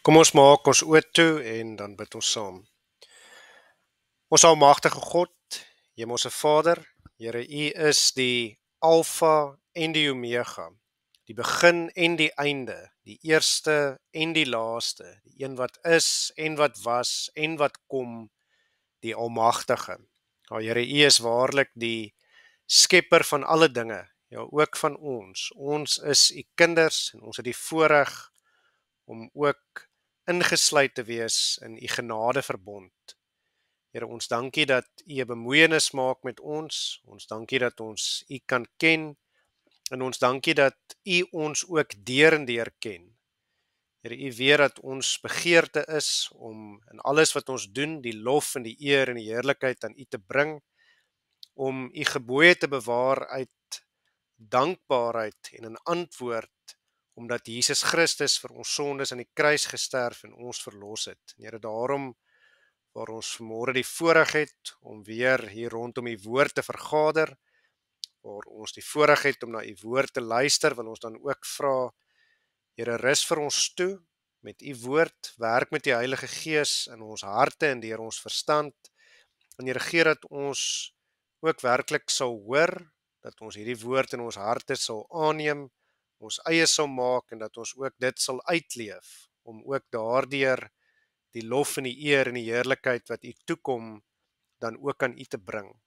Kom ons maak ons oë toe en dan bid ons saam. Ons almagtige God, Hemelse Vader, Here, U is die Alfa en die Omega, die begin en die einde, die eerste en die laaste, die een wat is en wat was en wat kom, die Almagtige. Ja, Here, U is waarlik die skepper van alle dinge, ja, ook van ons. Ons is U kinders en ons het die voorreg om ook ingesluit te wees in U genadeverbond. Here, ons dankie dat U 'n bemoeienis maak met ons. Ons dankie dat ons U kan ken en ons dankie dat U ons ook deur en deur ken. Here, U weet dat ons begeerte is om in alles wat ons doen, die lof en die eer en die heerlikheid aan U te bring, om U gebooie te bewaar uit dankbaarheid en 'n antwoord omdat Jesus Christus vir ons sondes aan die kruis gesterf en ons verlos het. En Here, daarom waar ons vanmôre die voorreg het om weer hier rondom U woord te vergader, waar ons die voorreg het om na U woord te luister, wil ons dan ook vra, Here, rus vir ons toe met U woord, werk met U Heilige Gees in ons harte en deur ons verstand. En Here, gee dat ons ook werklik sal hoor, dat ons hierdie woord in ons harte sal aanneem, ons eie sal maak en dat ons ook dit sal uitleef, om ook daardeur die lof en die eer en die heerlikheid wat U toekom, dan ook aan U te bring.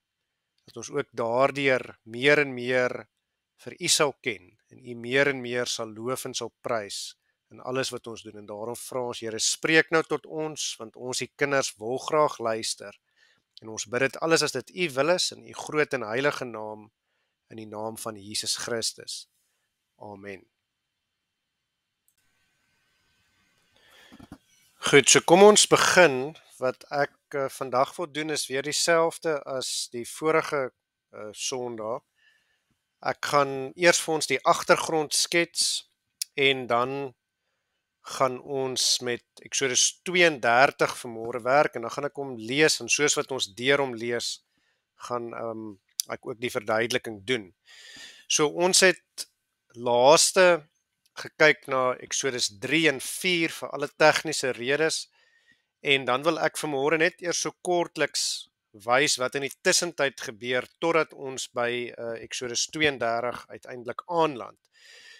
Dat ons ook daardeur meer en meer vir U sal ken en U meer en meer sal loof en sal prys in alles wat ons doen. En daarom vra ons, Here, spreek nou tot ons, want ons die kinders wil graag luister. En ons bid dit alles as dit U wil is, in U groot en heilige naam, in die naam van Jesus Christus. Amen. Goed, so kom ons begin. Wat ek vandag wil doen is weer dieselfde as die vorige Sondag. Ek gaan eers vir ons die agtergrond skets en dan gaan ons met Eksodus 32 vanmôre werk en dan gaan ek hom lees en soos wat ons deur hom lees, gaan ek ook die verduideliking doen. So ons het laaste gekyk na Eksodus 3 en 4 vir alle tegniese redes en dan wil ek vanmôre net eers so kortliks wys wat in die tussentyd gebeur totdat ons by Eksodus 32 uiteindelik aanland.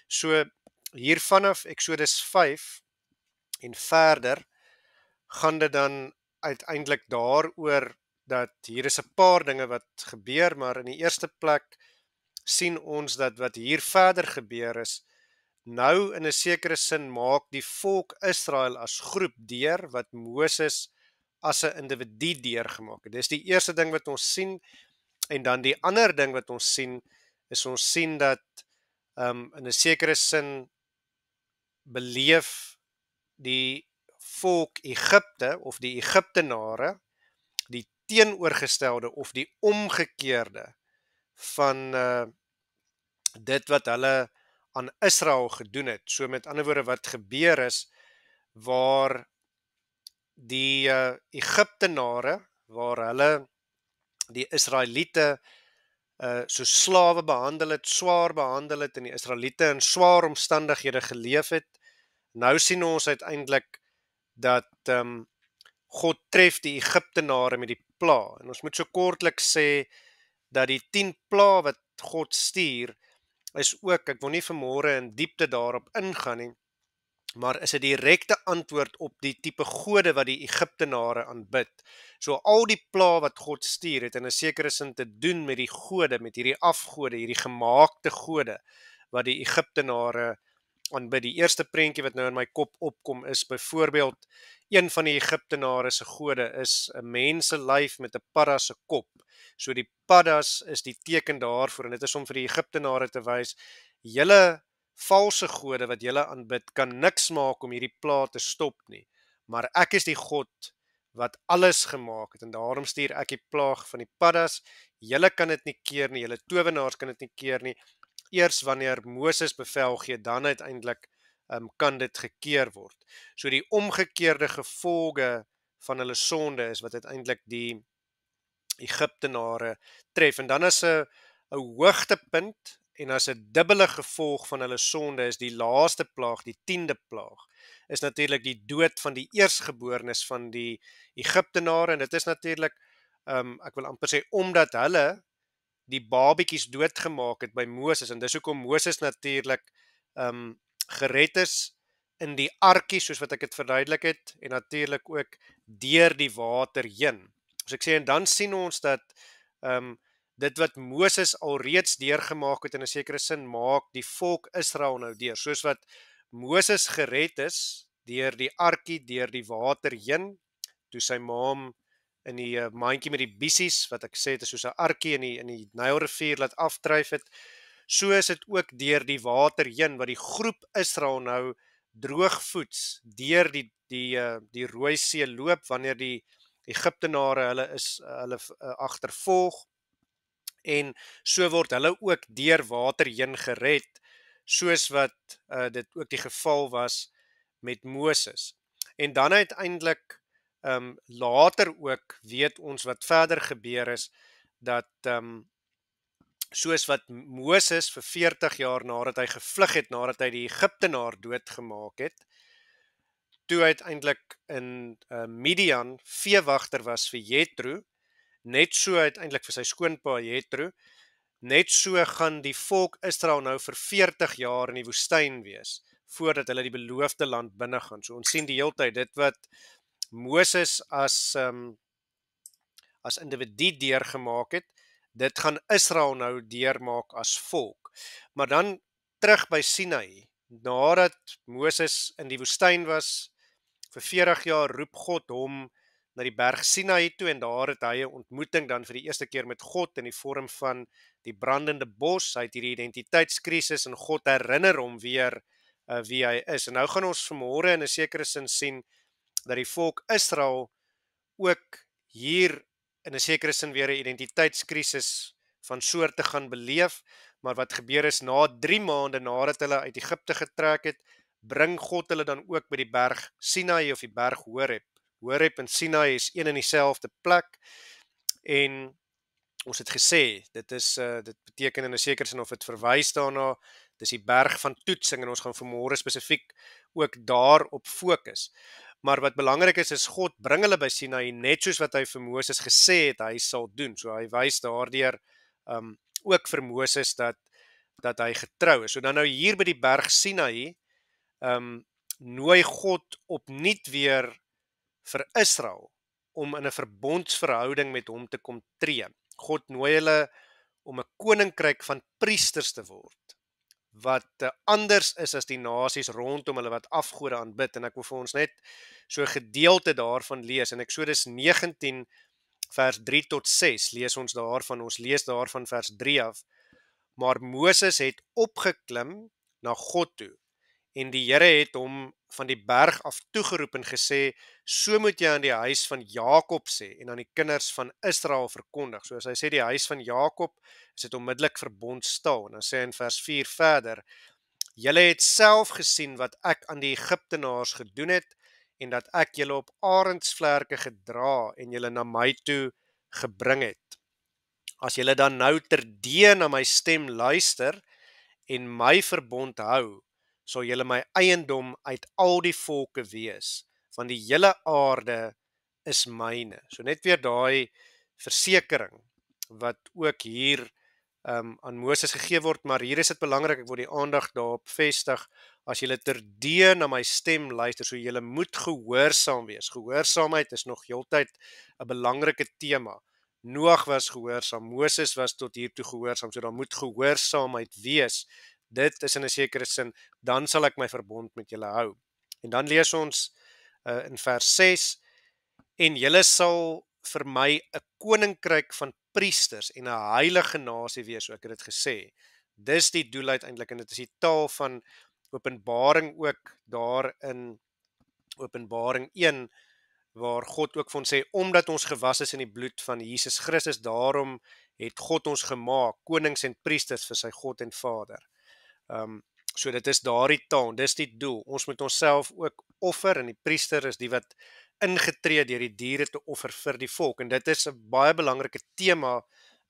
So hier vanaf Eksodus 5 en verder gaan dit dan uiteindelik daaroor dat hier is 'n paar dinge wat gebeur, maar in die eerste plek sien ons dat wat hier verder gebeur is, nou in 'n sekere sin maak die volk Israel as groep deur wat Moses as 'n individu deurgemaak het. Dis die eerste ding wat ons sien en dan die ander ding wat ons sien is ons sien dat in 'n sekere sin beleef die volk Egipte of die Egiptenare die teenoorgestelde of die omgekeerde van dit wat hulle aan Israel gedoen het. So met ander woorde wat gebeur is waar die Egiptenare, waar hulle die Israeliete so slawe behandel het, swaar behandel het en die Israeliete in swaar omstandighede geleef het. Nou sien ons uiteindelik dat God tref die Egiptenare met die pla. En ons moet so kortlik sê dat die 10 pla wat God stuur is ook, ek wil nie vanmôre in diepte daarop ingaan nie, maar is 'n direkte antwoord op die tipe gode wat die Egiptenare aanbid. So al die pla wat God stuur het in 'n sekere sin te doen met die gode, met hierdie afgode, hierdie gemaakte gode wat die Egiptenare aanbid. Die eerste prentjie wat nou in my kop opkom is byvoorbeeld een van die Egiptenare se gode is 'n menselyf met 'n padda se kop. So die paddas is die teken daarvoor en dit is om vir die Egiptenare te wys, julle valse gode wat julle aanbid kan niks maak om hierdie pla te stop nie. Maar ek is die God wat alles gemaak het en daarom stuur ek die plaag van die paddas. Julle kan dit nie keer nie, julle towenaars kan dit nie keer nie. Eers wanneer Moses bevel gee, dan uiteindelik kan dit gekeer word. So die omgekeerde gevolge van hulle sonde is wat uiteindelik die Egiptenare tref. En dan is 'n hoogtepunt en as 'n dubbele gevolg van hulle sonde is die laaste plaag, die 10de plaag, is natuurlik die dood van die eerstgeborenes van die Egiptenare, en dit is natuurlik, ek wil amper sê, omdat hulle die babietjies doodgemaak het by Moses, en dis hoekom Moses natuurlik gered is in die arkie, soos wat ek dit verduidelik het, en natuurlik ook deur die water heen. So ek sê, en dan sien ons dat dit wat Moses alreeds deurgemaak het in 'n sekere sin, maak die volk Israel nou deur, soos wat Moses gered is deur die arkie, deur die water heen, toe sy ma hom in die mandjie met die bissies, wat ek sê, het is soos 'n arkie in die Nylrivier laat afdryf het, so is dit ook deur die water heen, wat die groep Israel nou droogvoets deur die Rooi See loop, wanneer die Egiptenare hulle agtervolg, en so word hulle ook deur water heen gered, soos wat dit ook die geval was met Moses. En dan uiteindelik later ook weet ons wat verder gebeur is, dat soos wat Moses vir 40 jaar nadat hy gevlug het, nadat hy die Egiptenaar doodgemaak het, toe uiteindelik in Midian veewagter was vir Jethro, net so uiteindelik vir sy skoonpa Jethro, net so gaan die volk Israel nou vir 40 jaar in die woestyn wees, voordat hulle die beloofde land binne gaan. So ons sien die hele tyd, dit wat Moses as individu deurgemaak het, dit gaan Israel nou deurmaak as volk. Maar dan terug by Sinai, nadat Moses in die woestyn was, vir 40 jaar roep God hom na die berg Sinai toe, en daar het hy 'n ontmoeting dan vir die eerste keer met God in die vorm van die brandende bos. Hy het hierdie identiteitskrisis en God herinner hom weer wie hy is. En nou gaan ons vanmôre in 'n sekere sin sien dat die volk Israel ook hier in 'n sekere sin weer 'n identiteitskrisis van soorte gaan beleef, maar wat gebeur is, na 3 maande nadat hulle uit Egipte getrek het, bring God hulle dan ook by die berg Sinai of die berg Horeb. Horeb en Sinai is een en dieselfde plek, en ons het gesê, dit beteken in 'n sekere sin, of dit verwys daarna, dis die berg van toetsing, en ons gaan vanmôre spesifiek ook daarop fokus. Maar wat belangrik is God bring hulle by Sinai, net soos wat hy vir Moses gesê het hy sal doen. So hy wys daardeur ook vir Moses dat hy getrou is. So dan nou hier by die berg Sinai, nooi God opnuut weer vir Israel om in 'n verbondsverhouding met hom te kom tree. God nooi hulle om 'n koninkryk van priesters te word, wat anders is as die nasies rondom hulle wat afgode aanbid. En ek wil vir ons net so 'n gedeelte daarvan lees. In Eksodus 19 vers 3 tot 6 lees ons daarvan. Ons lees daarvan vers 3 af. Maar Moses het opgeklim na God toe, en die Here het hom van die berg af toegeroep en gesê, so moet jy aan die huis van Jakob sê en aan die kinders van Israel verkondig. So as hy sê die huis van Jakob, is dit onmiddellik verbondstaal. En dan sê hy in vers 4 verder, julle het self gesien wat ek aan die Egiptenaars gedoen het, en dat ek julle op arendsvlerke gedra en julle na my toe gebring het. As julle dan nou terdee na my stem luister en my verbond hou, sal julle my eiendom uit al die volke wees, want die hele aarde is myne. So net weer daai versekering wat ook hier aan Moses gegee word, maar hier is dit belangrik, ek wil die aandag daarop vestig, as julle terdee na my stem luister, so julle moet gehoorsaam wees. Gehoorsaamheid is nog heeltyd 'n belangrike tema. Noag was gehoorsaam, Moses was tot hiertoe gehoorsaam, so daar moet gehoorsaamheid wees. Dit is in 'n sekere sin, dan sal ek my verbond met julle hou. En dan lees ons in vers 6, en julle sal vir my 'n koninkryk van priesters en 'n heilige nasie wees, so ek het dit gesê. Dis die doel uiteindelik, en dit is die taal van Openbaring ook, daar in Openbaring 1, waar God ook vir ons sê, omdat ons gewas is in die bloed van Jesus Christus, daarom het God ons gemaak, konings en priesters vir sy God en Vader. So dit is daardie taal, dis die doel. Ons moet onsself ook offer, en die priester is die wat ingetree deur die diere te offer vir die volk. En dit is 'n baie belangrike tema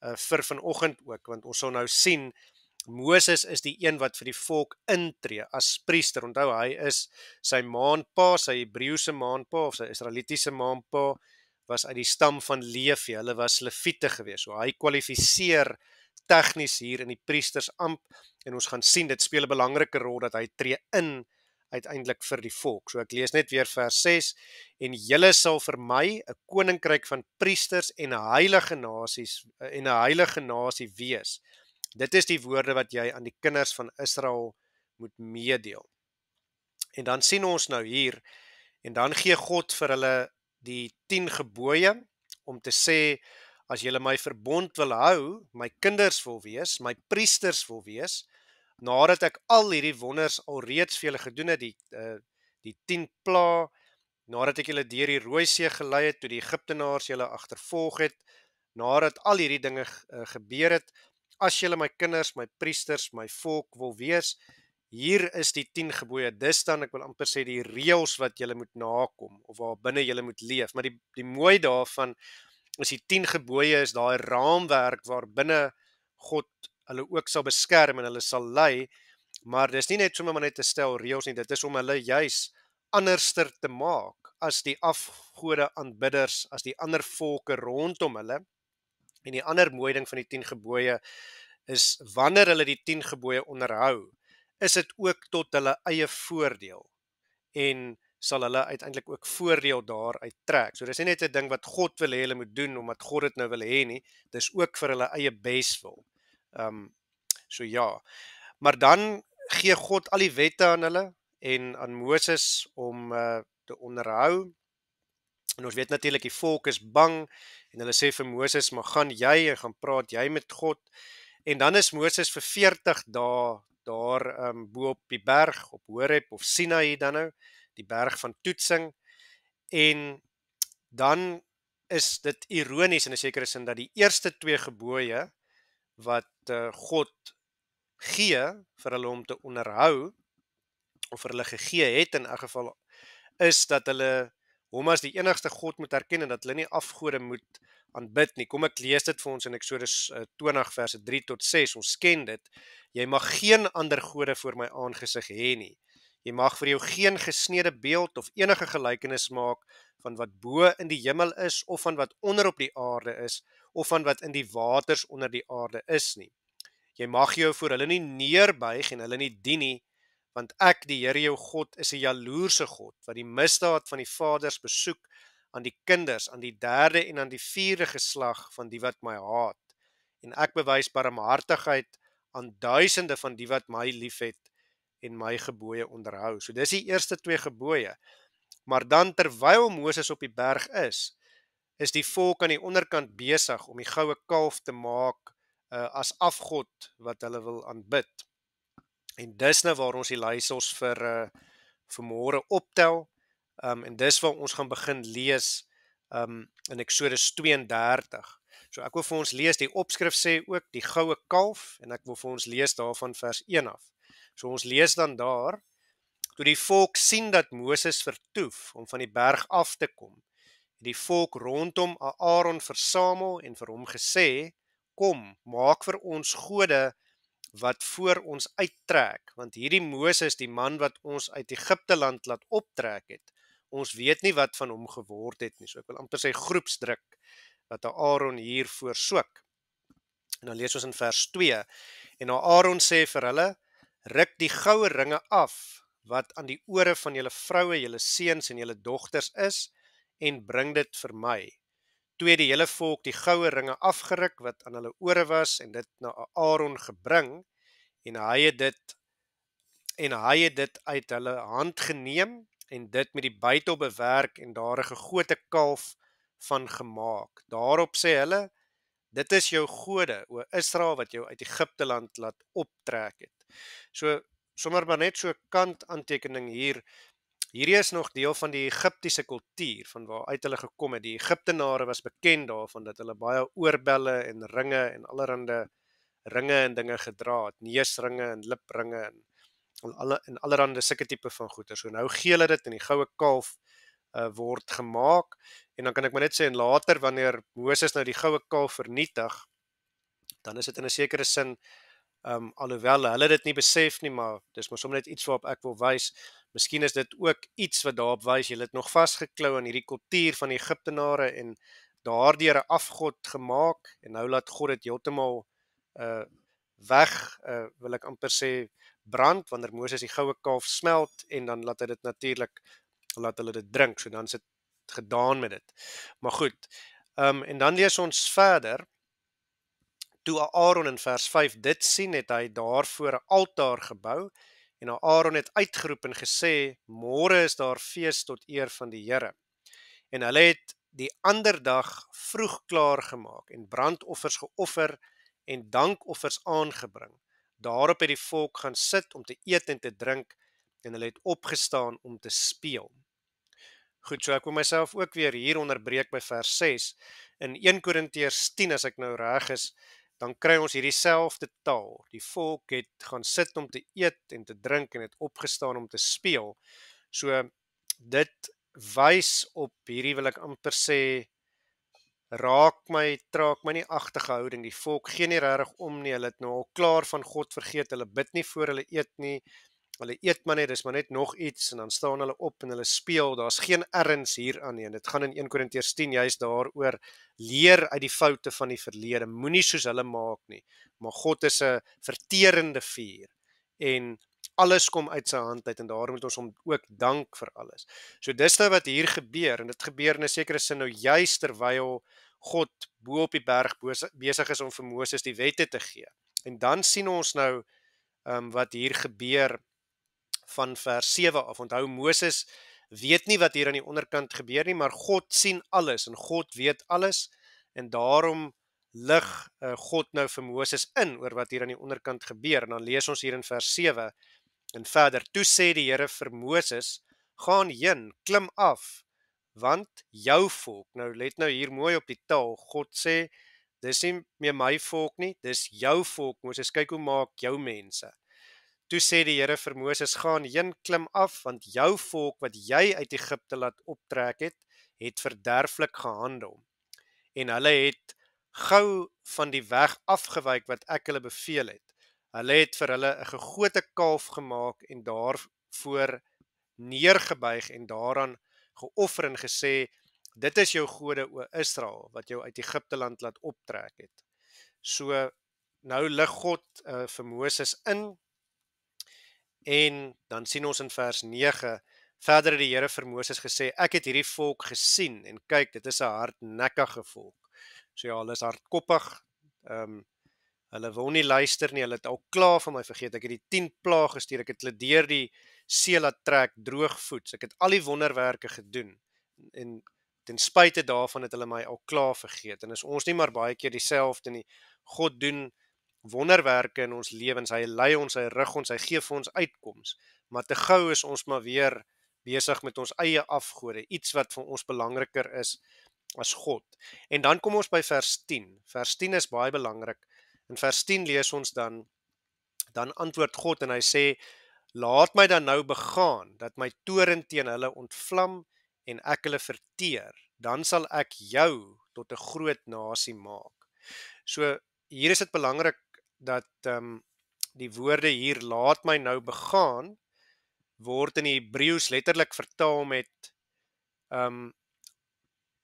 vir vanoggend ook, want ons sal nou sien Moses is die een wat vir die volk intree as priester. Onthou, hy is sy maanpa, sy Hebreëse maanpa of sy Israelitiese maanpa was uit die stam van Levi. Hulle was Lewiete gewees. So hy kwalifiseer tegnies hier in die priestersamp en ons gaan sien dit speel 'n belangrike rol dat hy tree in uiteindelik vir die volk. So ek lees net weer vers 6 en julle sal vir my 'n koninkryk van priesters en 'n heilige nasie wees. Dit is die woorde wat jy aan die kinders van Israel moet meedeel. En dan sien ons nou hier, en dan gee God vir hulle die 10 gebooie, om te sê, as julle my verbond wil hou, my kinders wil wees, my priesters wil wees, nadat ek al hierdie wonders alreeds vir julle gedoen het, die 10 pla, nadat ek julle deur die Rooi See gelei het, toe die Egiptenaars julle agtervolg het, nadat al hierdie dinge gebeur het, as julle my kinders, my priesters, my volk wil wees, hier is die 10 gebooie, dis dan, ek wil amper sê, die reëls wat julle moet nakom, of waar binne julle moet leef, maar die mooi daarvan, is die 10 gebooie is daai raamwerk, waar binne God hulle ook sal beskerm, en hulle sal lei, maar dis nie net sommer maar net 'n stel reëls nie, dit is om hulle juis anderster te maak, as die afgode aanbidders, as die ander volke rondom hulle. En die ander mooi ding van die 10 gebooie is, wanneer hulle die 10 gebooie onderhou, is dit ook tot hulle eie voordeel, en sal hulle uiteindelik ook voordeel daaruit trek. So dis nie net 'n ding wat God wil hê hulle moet doen, omdat God dit nou wil hê nie, dis ook vir hulle eie beswil. So ja, maar dan gee God al die wette aan hulle, en aan Moses om te onderhou, en ons weet natuurlik die volk is bang, en hulle sê vir Moses, maar gaan jy en gaan praat jy met God, en dan is Moses vir 40 dae daar bo op die berg, op Horeb of Sinaï dan nou, die berg van toetsing, en dan is dit ironies in 'n sekere sin, dat die eerste 2 gebooie, wat God gee, vir hulle om te onderhou, of vir hulle gegee het in elk geval, is dat hulle hom as die enigste God moet erken, en dat hulle nie afgode moet aanbid nie. Kom ek lees dit vir ons in Eksodus 20 verse 3 tot 6, ons ken dit, jy mag geen ander gode voor my aangesig hê nie, jy mag vir jou geen gesnede beeld of enige gelykenis maak, van wat bo in die hemel is, of van wat onder op die aarde is, of van wat in die waters onder die aarde is nie. Jy mag jou voor hulle nie neerbuig en hulle nie dien nie, want ek, die Here jou God, is 'n jaloerse God, wat die misdaad van die vaders besoek aan die kinders, aan die 3de en aan die 4de geslag van die wat my haat. En ek bewys barmhartigheid aan duisende van die wat my liefhet en my gebooie onderhou. So dis die eerste 2 gebooie. Maar dan terwyl Moses op die berg is die volk aan die onderkant besig om die goue kalf te maak as afgod wat hulle wil aanbid. En dis nou waar ons die leiersels vir môre optel, en dis waar ons gaan begin lees in Eksodus 32. So ek wil vir ons lees, die opskrif sê ook die goue kalf, en ek wil vir ons lees daarvan vers 1 af. So ons lees dan daar, toe die volk sien dat Moses vertoef om van die berg af te kom, het die volk rondom Aaron versamel en vir hom gesê, kom, maak vir ons gode wat voor ons uittrek, want hierdie Moses, die man wat ons uit Egipte land laat optrek het, ons weet nie wat van hom geword het nie. So ek wil amper sê groepsdruk, wat Aaron hier voorsoek. En dan lees ons in vers 2, en Aaron sê vir hulle, ruk die goue ringe af, wat aan die ore van julle vroue, julle seuns en julle dogters is, en bring dit vir my. Toe het die hele volk die goue ringe afgeruk, wat aan hulle ore was, en dit na Aaron gebring, en hy het dit uit hulle hand geneem, en dit met die bytel bewerk, en daar 'n gegote kalf van gemaak. Daarop sê hulle, dit is jou gode, o Israel, wat jou uit Egipte land laat optrek het. So, sommer maar net so kantaantekening hier, hierdie is nog deel van die Egiptiese kultuur, van waaruit hulle gekom het. Die Egiptenare was bekend daarvan, dat hulle baie oorbelle en ringe, en allerhande ringe en dinge gedra het, neusringe en lipringe, en allerhande sulke tipe van goeder. So nou gee hulle dit, en die goue kalf word gemaak, en dan kan ek maar net sê, en later wanneer Moses nou die goue kalf vernietig, dan is dit in 'n sekere sin Alhoewel hulle dit nie besef nie, maar dis maar sommer net iets waarop ek wil wys. Miskien is dit ook iets wat daarop wys, julle het nog vasgeklou aan hierdie kultuur van die Egiptenare en daardeur 'n afgod gemaak en nou laat God dit heeltemal weg, wil ek amper sê brand wanneer Moses die goue kalf smelt en dan laat hy dit natuurlik laat hulle dit drink, so dan is dit gedaan met dit. Maar goed, en dan lees ons verder. Toe Aaron in vers 5 dit sien, het hy daarvoor 'n altaar gebou en Aaron het uitgeroep en gesê: "Môre is daar fees tot eer van die Here." En hulle het die ander dag vroeg klaar gemaak en brandoffers geoffer en dankoffers aangebring. Daarop het die volk gaan sit om te eet en te drink en hulle het opgestaan om te speel. Goed, so ek wil myself ook weer hier onderbreek by vers 6. In 1 Korintiërs 10, as ek nou reg is, dan kry ons hierdie selfde taal. Die volk het gaan sit om te eet en te drink en het opgestaan om te speel. So dit wys op hierdie, wil ek amper sê, traak my nie agtige houding. Die volk gee nie regtig om nie. Hulle het nou al klaar van God vergeet. Hulle bid nie voor hulle eet nie. Hulle eet maar net, dis maar net nog iets en dan staan hulle op en hulle speel. Daar's geen erns hieraan nie. En dit gaan in 1 Korintiërs 10 juist daaroor leer uit die foute van die verlede. Moenie soos hulle maak nie. Maar God is 'n verterende vuur en alles kom uit sy hand uit en daarom moet ons hom ook dank vir alles. So dis nou wat hier gebeur en dit gebeur in 'n sekere sin nou juist terwyl God bo op die berg besig is om vir Moses die wette te gee. En dan sien ons nou wat hier gebeur van vers 7 af. Onthou, Moses weet nie wat hier aan die onderkant gebeur nie, maar God sien alles en God weet alles en daarom lig God nou vir Moses in oor wat hier aan die onderkant gebeur. En dan lees ons hier in vers 7 en verder. Toe sê die Here vir Moses: "Gaan heen, klim af, want jou volk," nou let nou hier mooi op die taal. God sê, dis nie meer my volk nie, dis jou volk. Moses, kyk hoe maak jou mense. Toe sê die Here vir Moses: "Gaan heen, klim af, want jou volk wat jy uit Egipte laat optrek het verderflik gehandel. En hulle het gou van die weg afgewyk wat ek hulle beveel het. Hulle het vir hulle 'n gegote kalf gemaak en daarvoor neergebuig en daaraan geoffer en gesê: Dit is jou gode, o Israel, wat jou uit Egipte land laat optrek het." So nou lig God vir Moses in. En dan sien ons in vers 9, verder het die Here vir Moses gesê: "Ek het hierdie volk gesien en kyk, dit is 'n hardnekkige volk." So ja, hulle is hardkoppig. Hulle wil nie luister nie. Hulle het al klaar van my vergeet. Ek het die 10 plaae gestuur. Ek het hulle deur die see laat trek droogvoets. Ek het al die wonderwerke gedoen. En ten spyte daarvan het hulle my al klaar vergeet. En is ons nie maar baie keer dieselfde nie. God doen wonderwerke in ons lewens, hy lei ons, hy rig ons, hy gee vir ons uitkoms, maar te gou is ons maar weer besig met ons eie afgode, iets wat vir ons belangriker is as God. En dan kom ons by vers 10. Vers 10 is baie belangrik. In vers 10 lees ons dan antwoord God en hy sê: "Laat my dan nou begaan, dat my toorn teen hulle ontvlam en ek hulle verteer, dan sal ek jou tot 'n groot nasie maak." So hier is dit belangrik dat die woorde hier "laat my nou begaan" word in die Hebreëus letterlik vertaal met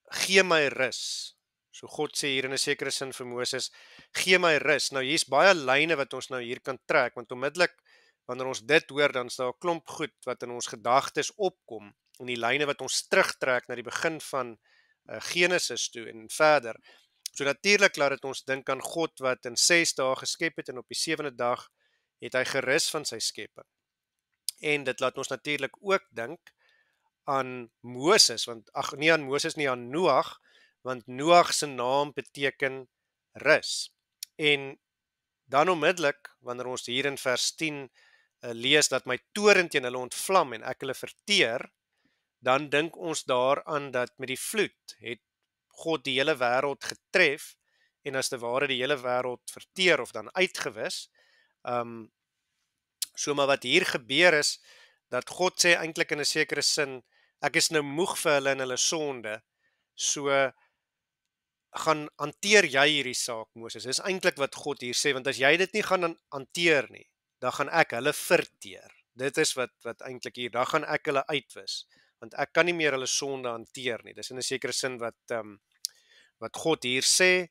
"gee my rus." So God sê hier in 'n sekere sin vir Moses: "Gee my rus." Nou hier's baie lyne wat ons nou hier kan trek, want onmiddellik wanneer ons dit hoor, dan is daar 'n klomp goed wat in ons gedagtes opkom en die lyne wat ons terugtrek na die begin van Genesis toe en verder. So natuurlik laat dit ons dink aan God wat in 6 dae geskep het en op die 7de dag het hy gerus van sy skepping. En dit laat ons natuurlik ook dink aan Moses, want nie aan Moses nie, aan Noag, want Noag se naam beteken rus. En dan onmiddellik wanneer ons hier in vers 10 lees dat my toorn teen hulle ontvlam en ek hulle verteer, dan dink ons daaraan dat met die vloed het God die hele wêreld getref en as te ware die hele wêreld verteer of dan uitgewis. So maar wat hier gebeur is, dat God sê eintlik in 'n sekere sin, ek is nou moeg vir hulle en hulle sonde, so gaan hanteer jy hierdie saak, Moses? Dis eintlik wat God hier sê, want as jy dit nie gaan hanteer nie, dan gaan ek hulle verteer. Dit is wat eintlik hier, dan gaan ek hulle uitwis, want ek kan nie meer hulle sonde hanteer nie. Dis in 'n sekere sin wat God hier sê,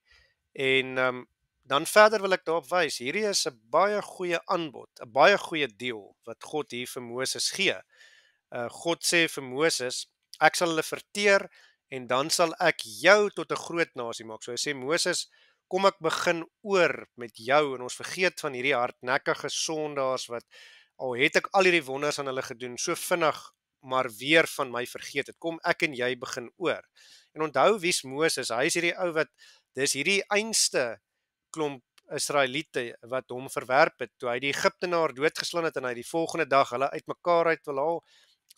en dan verder wil ek daarop wys, hierdie is 'n baie goeie aanbod, 'n baie goeie deel wat God hier vir Moses gee. God sê vir Moses, ek sal hulle verteer en dan sal ek jou tot 'n groot nasie maak. So hy sê, Moses, kom ek begin oor met jou, en ons vergeet van hierdie hardnekkige sondaars wat al het ek al hierdie wonders aan hulle gedoen, so vinnig maar weer van my vergeet het. Kom ek en jy begin oor. En onthou wie's Moses? Hy is hierdie ou wat dis hierdie einste klomp Israeliete wat hom verwerp het toe hy die Egiptenaar doodgeslaan het en hy die volgende dag hulle uitmekaar uit wil haal.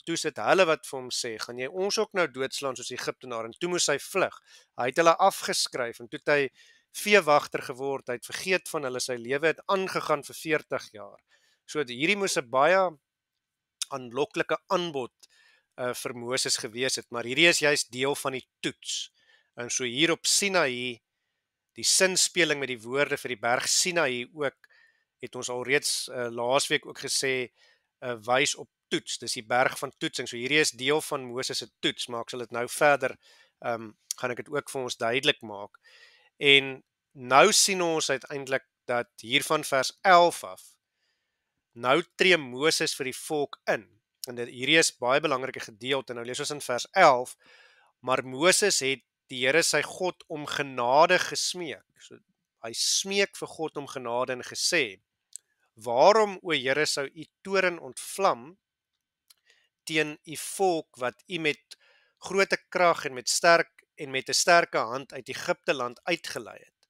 Toe sit hulle wat vir hom sê, gaan jy ons ook nou doodslaan soos Egiptenaar? En toe moes hy vlug. Hy het hulle afgeskryf en toe het hy veewagter geword. Hy het vergeet van hulle, sy lewe het aangegaan vir 40 jaar. So hierdie moes 'n baie aanloklike aanbod vir Moses gewees het, maar hierdie is juist deel van die toets. En so hier op Sinaï, die sinspeling met die woorde vir die berg Sinaï ook, het ons alreeds laasweek ook gesê, wys op toets. Dis die berg van toetsing. So hierdie is deel van Moses se toets, maar ek sal dit nou verder gaan ek dit ook vir ons duidelik maak. En nou sien ons uiteindelik dat hier van vers 11 af, nou tree Moses vir die volk in. En hierdie is baie belangrike gedeelte. Nou lees ons in vers 11, maar Moses het die Here sy God om genade gesmeek. So, hy smeek vir God om genade en gesê, waarom, o Here, sou u toorn ontvlam teen u volk wat u met groote krag en met 'n sterke hand uit Egipte land uitgelei het?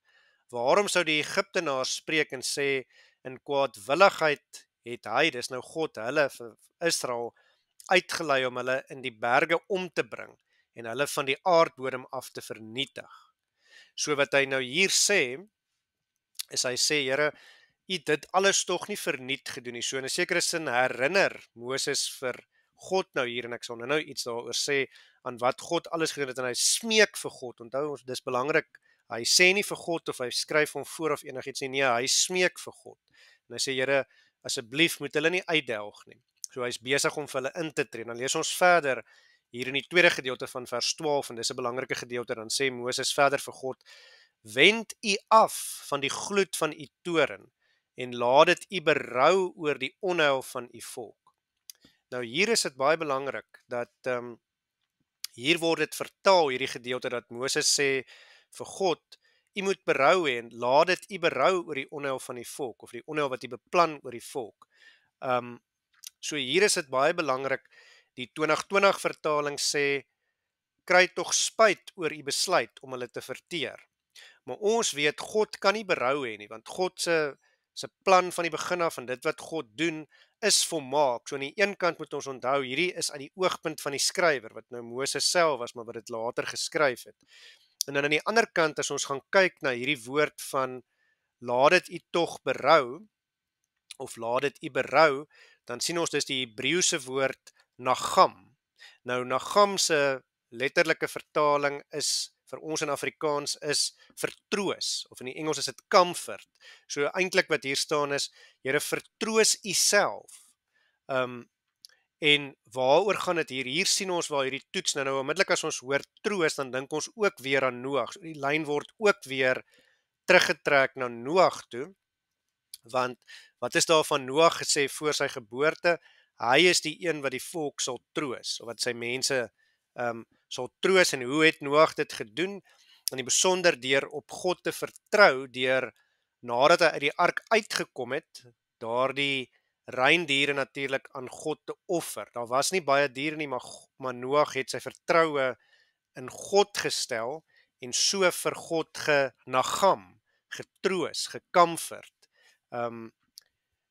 Waarom sou die Egiptenaars spreek en sê, in kwaadwilligheid het hy, dis nou God, hulle vir Israel uitgelei om hulle in die berge om te bring en hulle van die aardbodem af te vernietig? So wat hy nou hier sê, is hy sê, Here, u dit alles tog nie verniet gedoen nie. So in 'n sekere sin herinner Moses vir God nou hier, en ek sal nou iets daaroor sê, aan wat God alles gedoen het, en hy smeek vir God. Onthou ons, dis belangrik, hy sê nie vir God of hy skryf hom voor of enigiets nie, nee, hy smeek vir God. En hy sê, Here, asseblief moet hulle nie uitdelg nie. So hy's besig om vir hulle in te tree. Dan lees ons verder hier in die tweede gedeelte van vers 12, en dis 'n belangrike gedeelte. Dan sê Moses verder vir God, wend u af van die gloed van u toorn en laat dit u berou oor die onheil van u volk. Nou hier is dit baie belangrik dat hier word dit vertaal, hierdie gedeelte, dat Moses sê vir God, u moet berou hê en laat dit u berou oor die onheil van die volk, of die onheil wat u beplan oor die volk. So hier is dit baie belangrik, die 2020 vertaling sê, kry tog spyt oor u besluit om hulle te verteer. Maar ons weet, God kan nie berou hê nie, want God se plan van die begin af, en dit wat God doen, is volmaak. So aan die een kant moet ons onthou, hierdie is uit die oogpunt van die skrywer, wat nou Moses self was, maar wat dit later geskryf het. En dan aan die ander kant, as ons gaan kyk na hierdie woord van, laat dit u tog berou, of laat dit u berou, dan sien ons dis die Hebreëse woord nagam. Nou nagam se letterlike vertaling is, vir ons in Afrikaans, is vertroos, of in die Engels is dit comfort. So eintlik wat hier staan is, Here, vertroos u self. En waaroor gaan dit hier? Hier sien ons waar hierdie toets, nou onmiddellik as ons hoor troos, dan dink ons ook weer aan Noag. So die lyn word ook weer teruggetrek na Noag toe, want wat is daar van Noag gesê voor sy geboorte? Hy is die een wat die volk sal troos, of wat sy mense sal troos. En hoe het Noag dit gedoen? In die besonder deur op God te vertrou, deur nadat hy uit die ark uitgekom het, daardie reindiere natuurlik aan God te offer. Daar was nie baie diere nie, maar Noag het sy vertroue in God gestel en so vir God genagam, getroos, gecomfort,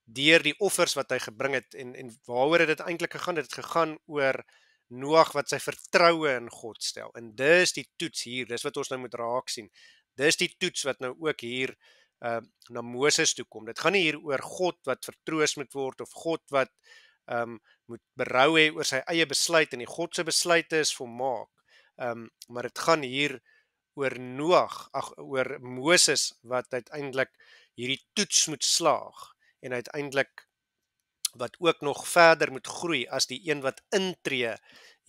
deur die offers wat hy gebring het. En waaroor het dit eintlik gegaan? Dit het gegaan oor Noag wat sy vertroue in God stel. En dis die toets hier, dis wat ons nou moet raak sien. Dis die toets wat nou ook hier na Moses toe kom. Dit gaan nie hier oor God wat vertroos moet word, of God wat moet berou hê oor sy eie besluit, en die God se besluite is volmaak. Maar dit gaan hier oor Noag, oor Moses wat uiteindelik hierdie toets moet slaag en uiteindelik wat ook nog verder moet groei as die een wat intree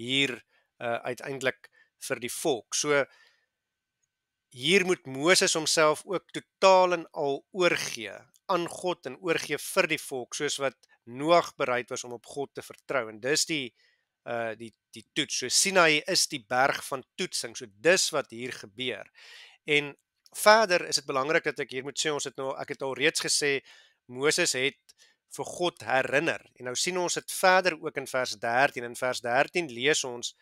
hier uiteindelik vir die volk. So hier moet Moses homself ook totaal en al oorgee aan God en oorgee vir die volk, soos wat Noag bereid was om op God te vertrou. En dis die toets. So Sinai is die berg van toetsing. So dis wat hier gebeur. En verder is dit belangrik dat ek hier moet sê, ek het al reeds gesê, Moses het vir God herinner. En nou sien ons dit verder ook in vers 13. In vers 13 lees ons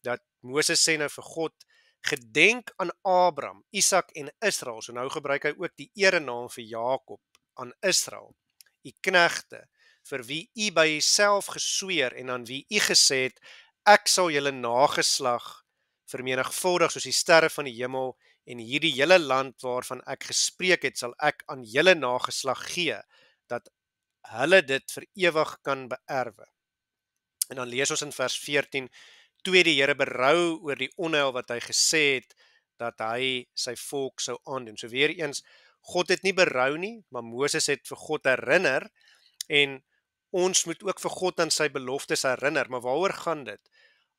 dat Moses sê nou vir God, gedenk aan Abraham, Isak en Israel. So nou gebruik hy ook die erenaam vir Jakob aan Israel, u knegte, vir wie u by jouself gesweer en aan wie u gesê het, ek sal julle nageslag vermenigvuldig soos die sterre van die hemel en hierdie hele land waarvan ek gespreek het, sal ek aan julle nageslag gee, dat hulle dit vir ewig kan beerwe. En dan lees ons in vers 14, toe het die Here berou oor die onheil wat hy gesê het, dat hy sy volk sou aandoen. So weer eens, God het nie berou nie, maar Moses het vir God herinner, en ons moet ook vir God aan sy beloftes herinner. Maar waaroor gaan dit?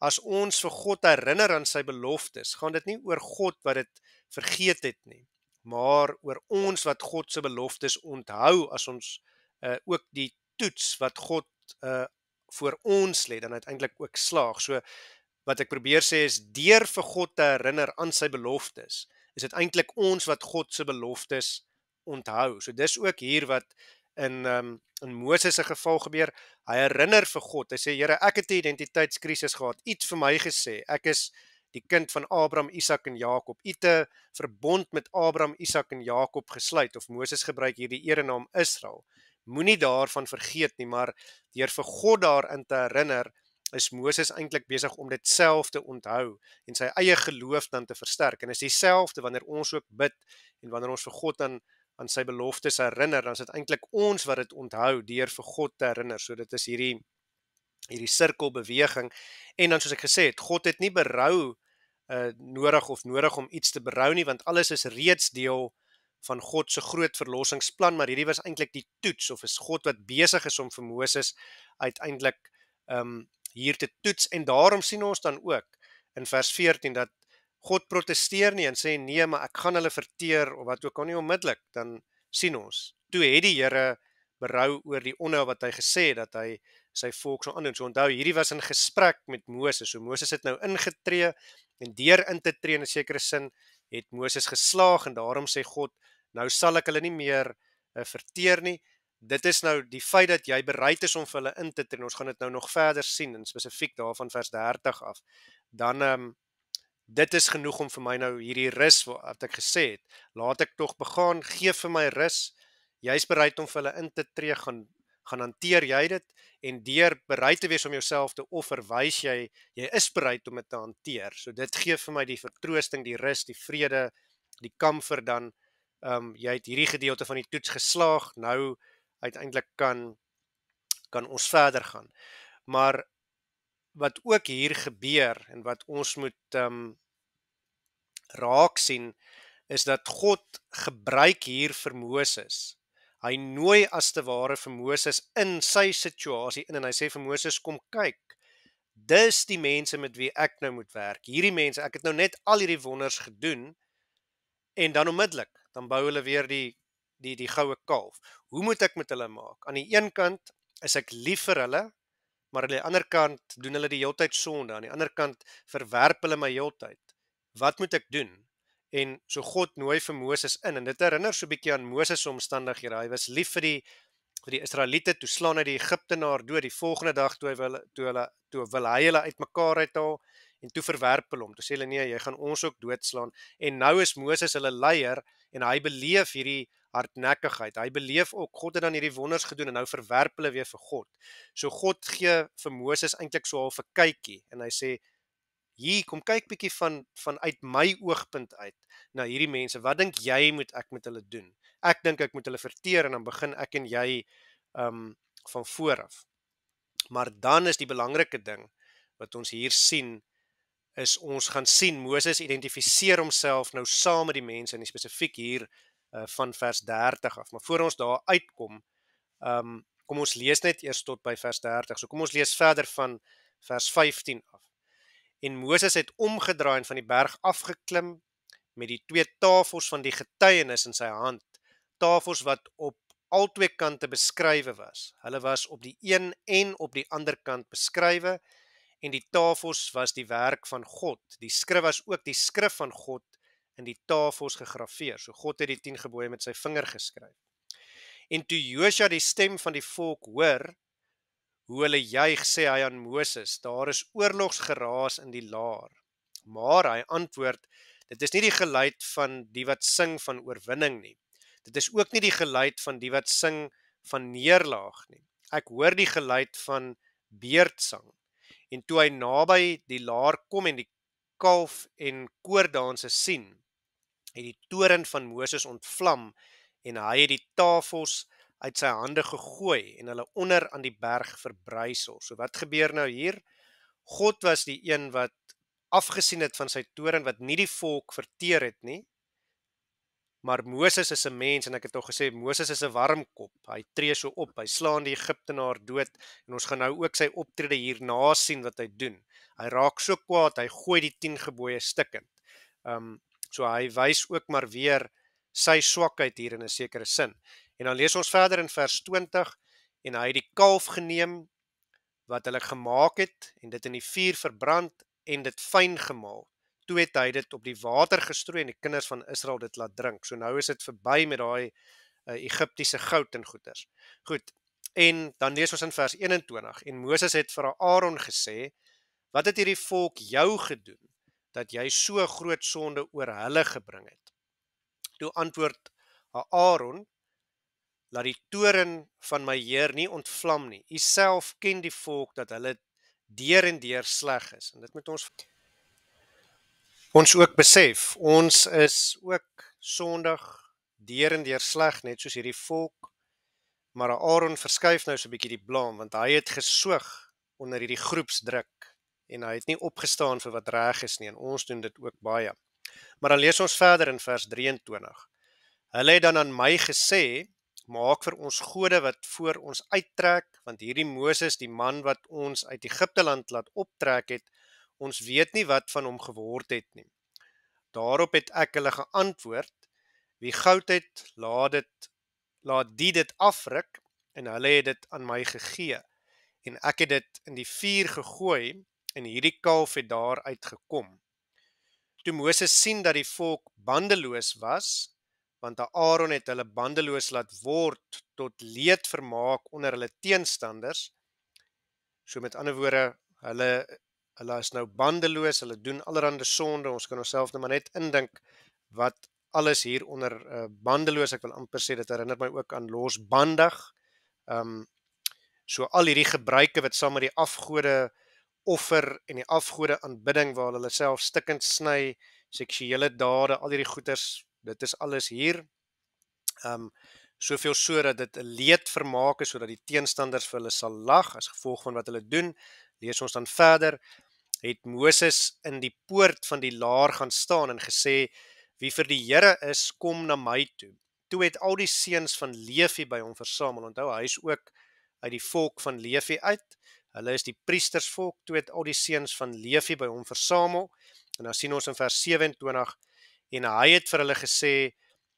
As ons vir God herinner aan sy beloftes, gaan dit nie oor God wat dit vergeet het nie, maar oor ons wat God se beloftes onthou, as ons ook die toets wat God voor ons lê, dan uiteindelik ook slaag. So wat ek probeer sê is, deur vir God te herinner aan sy beloftes, is dit eintlik ons wat God se beloftes onthou. So dis ook hier wat in Moses se geval gebeur. Hy herinner vir God. Hy sê, Here, ek het 'n identiteitskrisis gehad. U het vir my gesê, ek is die kind van Abraham, Isak en Jakob. U het 'n verbond met Abraham, Isak en Jakob gesluit, of Moses gebruik hier die erenaam Israel. Moenie daarvan vergeet nie, maar deur vir God daarin te herinner, is Moses eintlik besig om dit self te onthou en sy eie geloof dan te versterk. En is dieselfde wanneer ons ook bid en wanneer ons vir God aan sy beloftes herinner, dan is dit eintlik ons wat dit onthou deur vir God te herinner. So dit is hierdie sirkelbeweging. En dan soos ek gesê het, God het nie berou nodig om iets te berou nie, want alles is reeds deel van God se groot verlossingsplan, maar hierdie was eintlik die toets, of is God wat besig is om vir Moses uiteindelik hier te toets. En daarom sien ons dan ook in vers 14 dat God protesteer nie en sê nee, maar ek gaan hulle verteer of wat ook al nie onmiddellik. Dan sien ons, toe het die Here berou oor die onheil wat hy gesê dat hy sy volk sou aandoen. So onthou, hierdie was in gesprek met Moses. So Moses het nou ingetree, en deur in te tree in 'n sekere sin het Moses geslaag, en daarom sê God, nou sal ek hulle nie meer verteer nie. Dit is nou die feit dat jy bereid is om vir hulle in te tree. Ons gaan dit nou nog verder sien, en spesifiek daarvan vers 30 af. Dan dit is genoeg om vir my nou hierdie rus wat ek gesê het, laat ek tog begaan, gee vir my rus. Jy's bereid om vir hulle in te tree, gaan hanteer jy dit, en deur bereid te wees om jouself te offer, wys jy is bereid om dit te hanteer. So dit gee vir my die vertroosting, die rus, die vrede, die comfort dan, jy het hierdie gedeelte van die toets geslaag, nou uiteindelik kan ons verder gaan. Maar wat ook hier gebeur, en wat ons moet raak sien, is dat God gebruik hier vir Moses. Hy nooi as te ware vir Moses in sy situasie in, en hy sê vir Moses, kom kyk, dis die mense met wie ek nou moet werk. Hierdie mense, ek het nou net al hierdie wonders gedoen, en dan onmiddellik, dan bou hulle weer die goue kalf. Hoe moet ek met hulle maak? Aan die een kant is ek lief vir hulle, maar aan die ander kant doen hulle die heeltyd sonde. Aan die ander kant verwerp hulle my heeltyd. Wat moet ek doen? En so God nooi vir Moses in, en dit herinner so 'n bietjie aan Moses se omstandighede. Hy was lief vir die Israeliete, toe slaan hy die Egiptenaar dood. Die volgende dag toe wil hy hulle uitmekaar uithaal, en toe verwerp hulle hom. Toe sê hulle nee, jy gaan ons ook doodslaan. En nou is Moses hulle leier, en hy beleef hierdie hardnekkigheid. Hy beleef ook, God het dan hierdie wonders gedoen, en nou verwerp hulle weer vir God. So God gee vir Moses eintlik so half 'n kykie, en hy sê, hier, kom kyk bietjie vanuit my oogpunt uit na hierdie mense. Wat dink jy moet ek met hulle doen? Ek dink ek moet hulle verteer, en dan begin ek en jy van voor af. Maar dan is die belangrike ding wat ons hier sien, is ons gaan sien, Moses identifiseer homself nou saam met die mense, en spesifiek hier van vers 30 af. Maar voor ons daar uitkom, kom ons lees net eers tot by vers 30. So kom ons lees verder van vers 15 af. En Moses het omgedraai en van die berg afgeklim met die 2 tafels van die getuienis in sy hand. Tafels wat op albei kante beskrywe was. Hulle was op die een en op die ander kant beskrywe, en die tafels was die werk van God. Die skrif was ook die skrif van God in die tafels gegraveer. So God het die 10 gebooie met sy vinger geskryf. En toe Josua die stem van die volk hoor, hoe hulle juig, sê hy aan Moses, daar is oorlogsgeraas in die laar. Maar hy antwoord, dit is nie die geluid van die wat sing van oorwinning nie. Dit is ook nie die geluid van die wat sing van neerlaag nie. Ek hoor die geluid van beurtsang. En toe hy naby die laar kom en die kalf en koordanse sien, het die toorn van Moses ontvlam en hy het die tafels uit sy hande gegooi en hulle onder aan die berg verbrysel. So wat gebeur nou hier? God was die een wat afgesien het van sy toorn, wat nie die volk verteer het nie, maar Moses is 'n mens, en ek het al gesê, Moses is 'n warm kop, hy tree so op, hy slaan die Egiptenaar dood, en ons gaan nou ook sy optrede hierna sien wat hy doen. Hy raak so kwaad, hy gooi die 10 gebooie stukkend. So hy wys ook maar weer sy swakheid hier in 'n sekere sin. En dan lees ons verder in vers 20, en hy het die kalf geneem wat hulle gemaak het, en dit in die vuur verbrand, en dit fyn gemaal. Toe het hy dit op die water gestrooi, en die kinders van Israel dit laat drink. So nou is dit verby met daai Egiptiese goud en goeders. Goed, en dan lees ons in vers 21, en Moses het vir Aaron gesê, wat het hierdie volk jou gedoen, dat jy so groot sonde oor hulle gebring het? Toe antwoord Aaron, laat die toorn van my Heer nie ontvlam nie. U self ken die volk dat hulle deur en deur sleg is. En dit moet ons ook besef. Ons is ook sondig, deur en deur sleg, net soos hierdie volk. Maar Aaron verskuif nou so 'n bietjie die blame, want hy het gesoog onder hierdie groepsdruk en hy het nie opgestaan vir wat reg is nie, en ons doen dit ook baie. Maar dan lees ons verder in vers 23. Hulle het dan aan my gesê, maak vir ons gode wat voor ons uittrek, want hierdie Moses, die man wat ons uit Egipte land laat optrek het, ons weet nie wat van hom geword het nie. Daarop het ek hulle geantwoord, wie goud het, laat die dit afruk, en hulle het dit aan my gegee, en ek het dit in die vuur gegooi, en hierdie kalf het daar uitgekom. Toe Moses sien dat die volk bandeloos was, want Aaron het hulle bandeloos laat word tot leedvermaak onder hulle teenstanders, so met ander woorde, hulle is nou bandeloos, hulle doen allerhande sonde, ons kan onsself nou maar net indink wat alles hier onder bandeloos, ek wil amper sê, dit herinner my ook aan losbandig, so al hierdie gebruike wat saam met die afgode offer en die afgode aanbidding waar hulle self stikkend sny, seksuele dade, al hierdie goeders, dit is alles hier, soveel so dat dit 'n leedvermaak is, sodat die teenstanders vir hulle sal lag, as gevolg van wat hulle doen. Lees ons dan verder, het Moses in die poort van die laar gaan staan en gesê, wie vir die Here is, kom na my toe. Toe het al die seuns van Levi by hom versamel, onthou, hy is ook uit die volk van Levi uit, hulle is die priestersvolk, toe het al die seuns van Levi by hom versamel, en dan sien ons in vers 27, en hy het vir hulle gesê,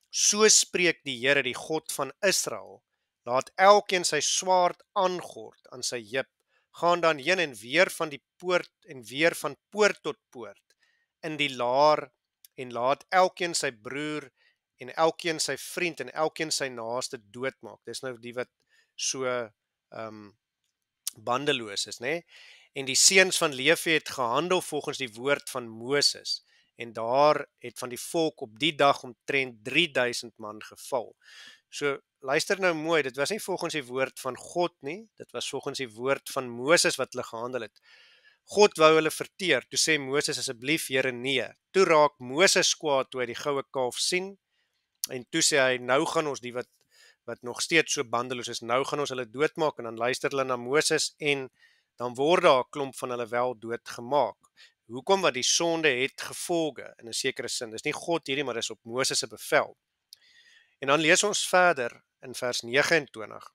so spreek die Here, die God van Israel, laat elkeen sy swaard aangord aan sy heup, gaan dan heen en weer van die poort en weer van poort tot poort in die laar, en laat elkeen sy broer en elkeen sy vriend en elkeen sy naaste doodmaak. Dis nou die wat so bandeloos is, né? En die seuns van Levi het gehandel volgens die woord van Moses, en daar het van die volk op die dag omtrent 3000 man geval. So, luister nou mooi, dit was nie volgens die woord van God nie, dit was volgens die woord van Moses wat hulle gehandel het. God wou hulle verteer, toe sê Moses, asseblief Here, nee. Toe raak Moses kwaad toe hy die goue kalf sien, en toe sê hy, nou gaan ons die wat nog steeds so bandeloos is, nou gaan ons hulle doodmaak, en dan luister hulle na Moses, en dan word daar 'n klomp van hulle wel doodgemaak. Hoekom? Want die sonde het gevolge in 'n sekere sin. Dis nie God hierdie, maar dis op Moses se bevel. En dan lees ons verder in vers 29.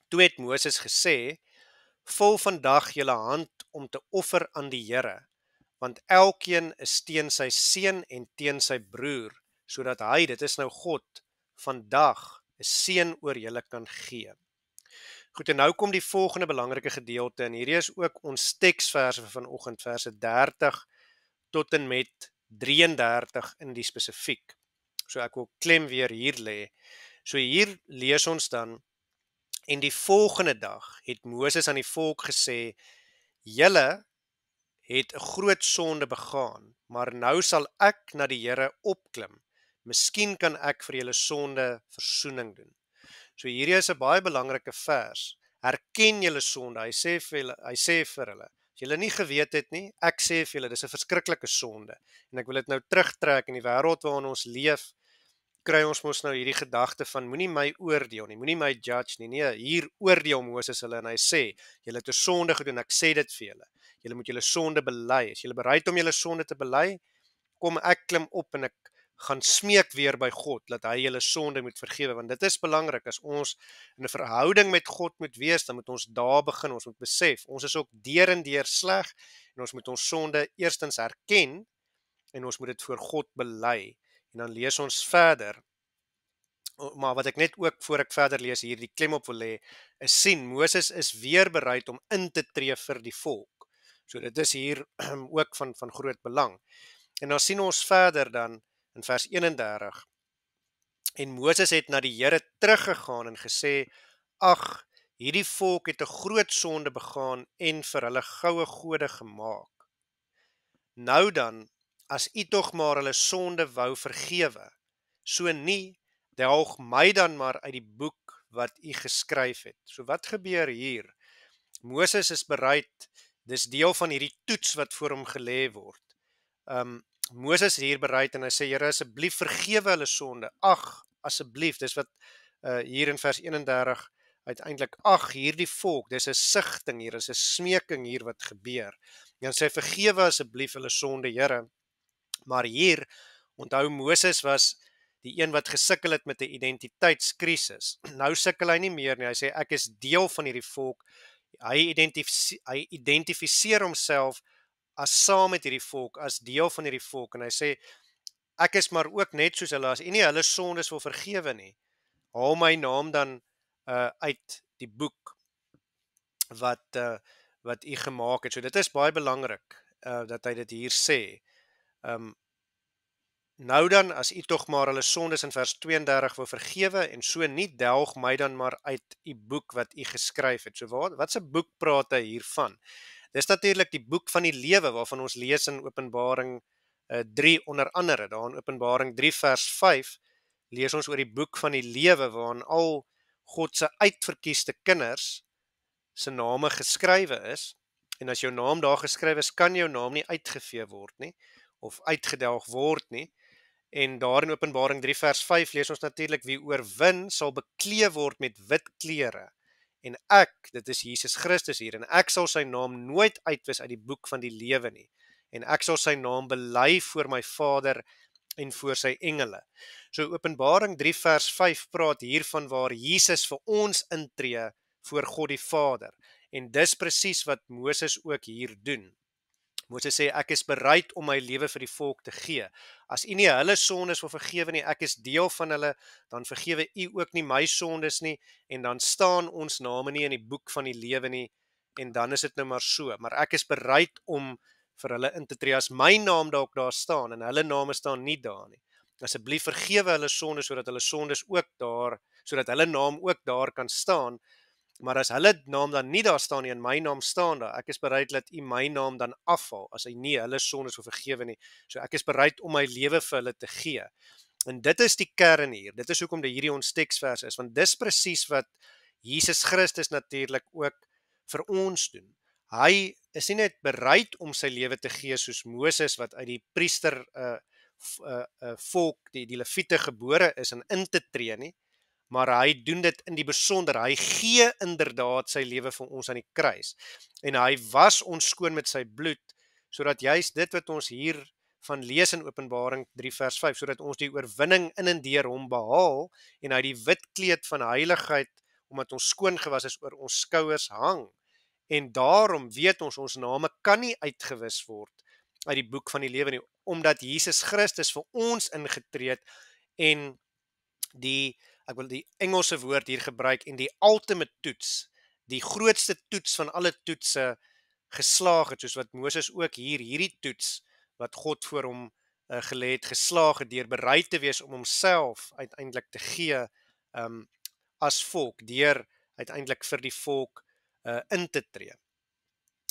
Toe het Moses gesê: "Vul vandag julle hand om te offer aan die Here, want elkeen is teen sy seun en teen sy broer, sodat hy, dit is nou God, vandag 'n seën oor julle kan gee." Goed, en nou kom die volgende belangrike gedeelte, en hierdie is ook ons teksverse vir vanoggend, verse 30 tot en met 33 in die spesifiek. So ek wil klem weer hier lê. So hier lees ons dan: "En die volgende dag het Moses aan die volk gesê: Julle het 'n groot sonde begaan, maar nou sal ek na die Here opklim. Miskien kan ek vir julle sonde versoening doen." So hierdie is 'n baie belangrike vers. Erken julle sonde. Hy sê vir hulle, as julle nie geweet het nie, ek sê vir julle, dis 'n verskriklike sonde. En ek wil dit nou terugtrek in die wêreld waarin ons leef. Kry ons mos nou hierdie gedagte van moenie my oordeel nie, moenie my judge nie. Nee, hier oordeel Moses hulle en hy sê, julle het 'n sonde gedoen, ek sê dit vir julle. Julle moet julle sonde bely. Is julle bereid om julle sonde te bely? Kom, ek klim op en ek gaan smeek weer by God dat hy julle sonde moet vergewe, want dit is belangrik. As ons in 'n verhouding met God moet wees, dan moet ons daar begin. Ons moet besef, ons is ook deur en deur sleg en ons moet ons sonde eerstens erken en ons moet dit voor God bely. En dan lees ons verder. Maar wat ek net ook voor ek verder lees hier die klem op wil lê, is sien Moses is weer bereid om in te tree vir die volk. So dit is hier ook van groot belang. En dan sien ons verder dan in vers 31. En Moses het na die Here teruggegaan en gesê: "Ag, hierdie volk het 'n groot sonde begaan en vir hulle goue gode gemaak. Nou dan, as u tog maar hulle sonde wou vergewe, so nie, delg my dan maar uit die boek wat u geskryf het." So wat gebeur hier? Moses is bereid, dis deel van hierdie toets wat voor hom gelê word. Moses is hier bereid en hy sê: "Here, asseblief vergewe hulle sonde." Ag, asseblief, dis wat hier in vers 31 uiteindelik, ag, hierdie volk, dis 'n sigting hier, is 'n smeking hier wat gebeur. En sê: "Vergewe asseblief hulle sonde, Here." Maar hier, onthou, Moses was die een wat gesukkel het met 'n identiteitskrisis. Nou sukkel hy nie meer nie. Hy sê: "Ek is deel van hierdie volk." Hy identifiseer homself as saam met hierdie volk, as deel van hierdie volk, en hy sê: "Ek is maar ook net soos hulle. As u nie hulle sondes wil vergewe nie, haal my naam dan uit die boek wat u gemaak het." So dit is baie belangrik dat hy dit hier sê. Nou dan, as u tog maar hulle sondes in vers 32 wil vergewe, en so nie, delg my dan maar uit u boek wat u geskryf het. So wat se boek praat hy hiervan? Dis natuurlik die boek van die lewe waarvan ons lees in Openbaring 3 onder andere. Daar in Openbaring 3 vers 5 lees ons oor die boek van die lewe waarin al God se uitverkieste kinders se name geskrywe is. En as jou naam daar geskryf is, kan jou naam nie uitgevee word nie of uitgedelg word nie. En daar in Openbaring 3 vers 5 lees ons natuurlik: "Wie oorwin sal bekleed word met wit klere. En ek, dit is Jesus Christus hier, en ek sal sy naam nooit uitwis uit die boek van die lewe nie. En ek sal sy naam bely voor my Vader en voor sy engele." So Openbaring 3 vers 5 praat hiervan waar Jesus vir ons intree voor God die Vader. En dis presies wat Moses ook hier doen. Moses sê: "Ek is bereid om my lewe vir die volk te gee. As u nie hulle sondes wil vergewe nie, ek is deel van hulle, dan vergewe u ook nie my sondes nie, en dan staan ons name nie in die boek van die lewe nie, en dan is dit nou maar so. Maar ek is bereid om vir hulle in te tree as my naam dalk daar staan en hulle name staan nie daar nie. Asseblief vergewe hulle sondes sodat hulle sondes ook daar, sodat hulle naam ook daar kan staan. Maar as hulle naam dan nie daar staan nie en my naam staan daar, ek is bereid dat u my naam dan afhaal as hy nie hulle sondes wil vergewe nie. So ek is bereid om my lewe vir hulle te gee." En dit is die kern hier. Dit is hoekom hierdie ons teksvers is, want dis presies wat Jesus Christus natuurlik ook vir ons doen. Hy is nie net bereid om sy lewe te gee soos Moses wat uit die priester volk, die Lewiete gebore is en in te tree nie, maar hy doen dit in die besonder. Hy gee inderdaad sy lewe vir ons aan die kruis. En hy was ons skoon met sy bloed, sodat juist dit wat ons hier van lees in Openbaring 3 vers 5, sodat ons die oorwinning in en deur hom behaal en hy die wit kleed van heiligheid, omdat ons skoon gewas is, oor ons skouers hang. En daarom weet ons name kan nie uitgewis word uit die boek van die lewe nie, omdat Jesus Christus vir ons ingetree het en ek wil die Engelse woord hier gebruik, en die ultimate toets, die grootste toets van alle toetse geslaag het, soos wat Moses ook hierdie toets wat God voor hom gelê het, geslaag het, deur bereid te wees om homself uiteindelik te gee as volk, deur uiteindelik vir die volk in te tree.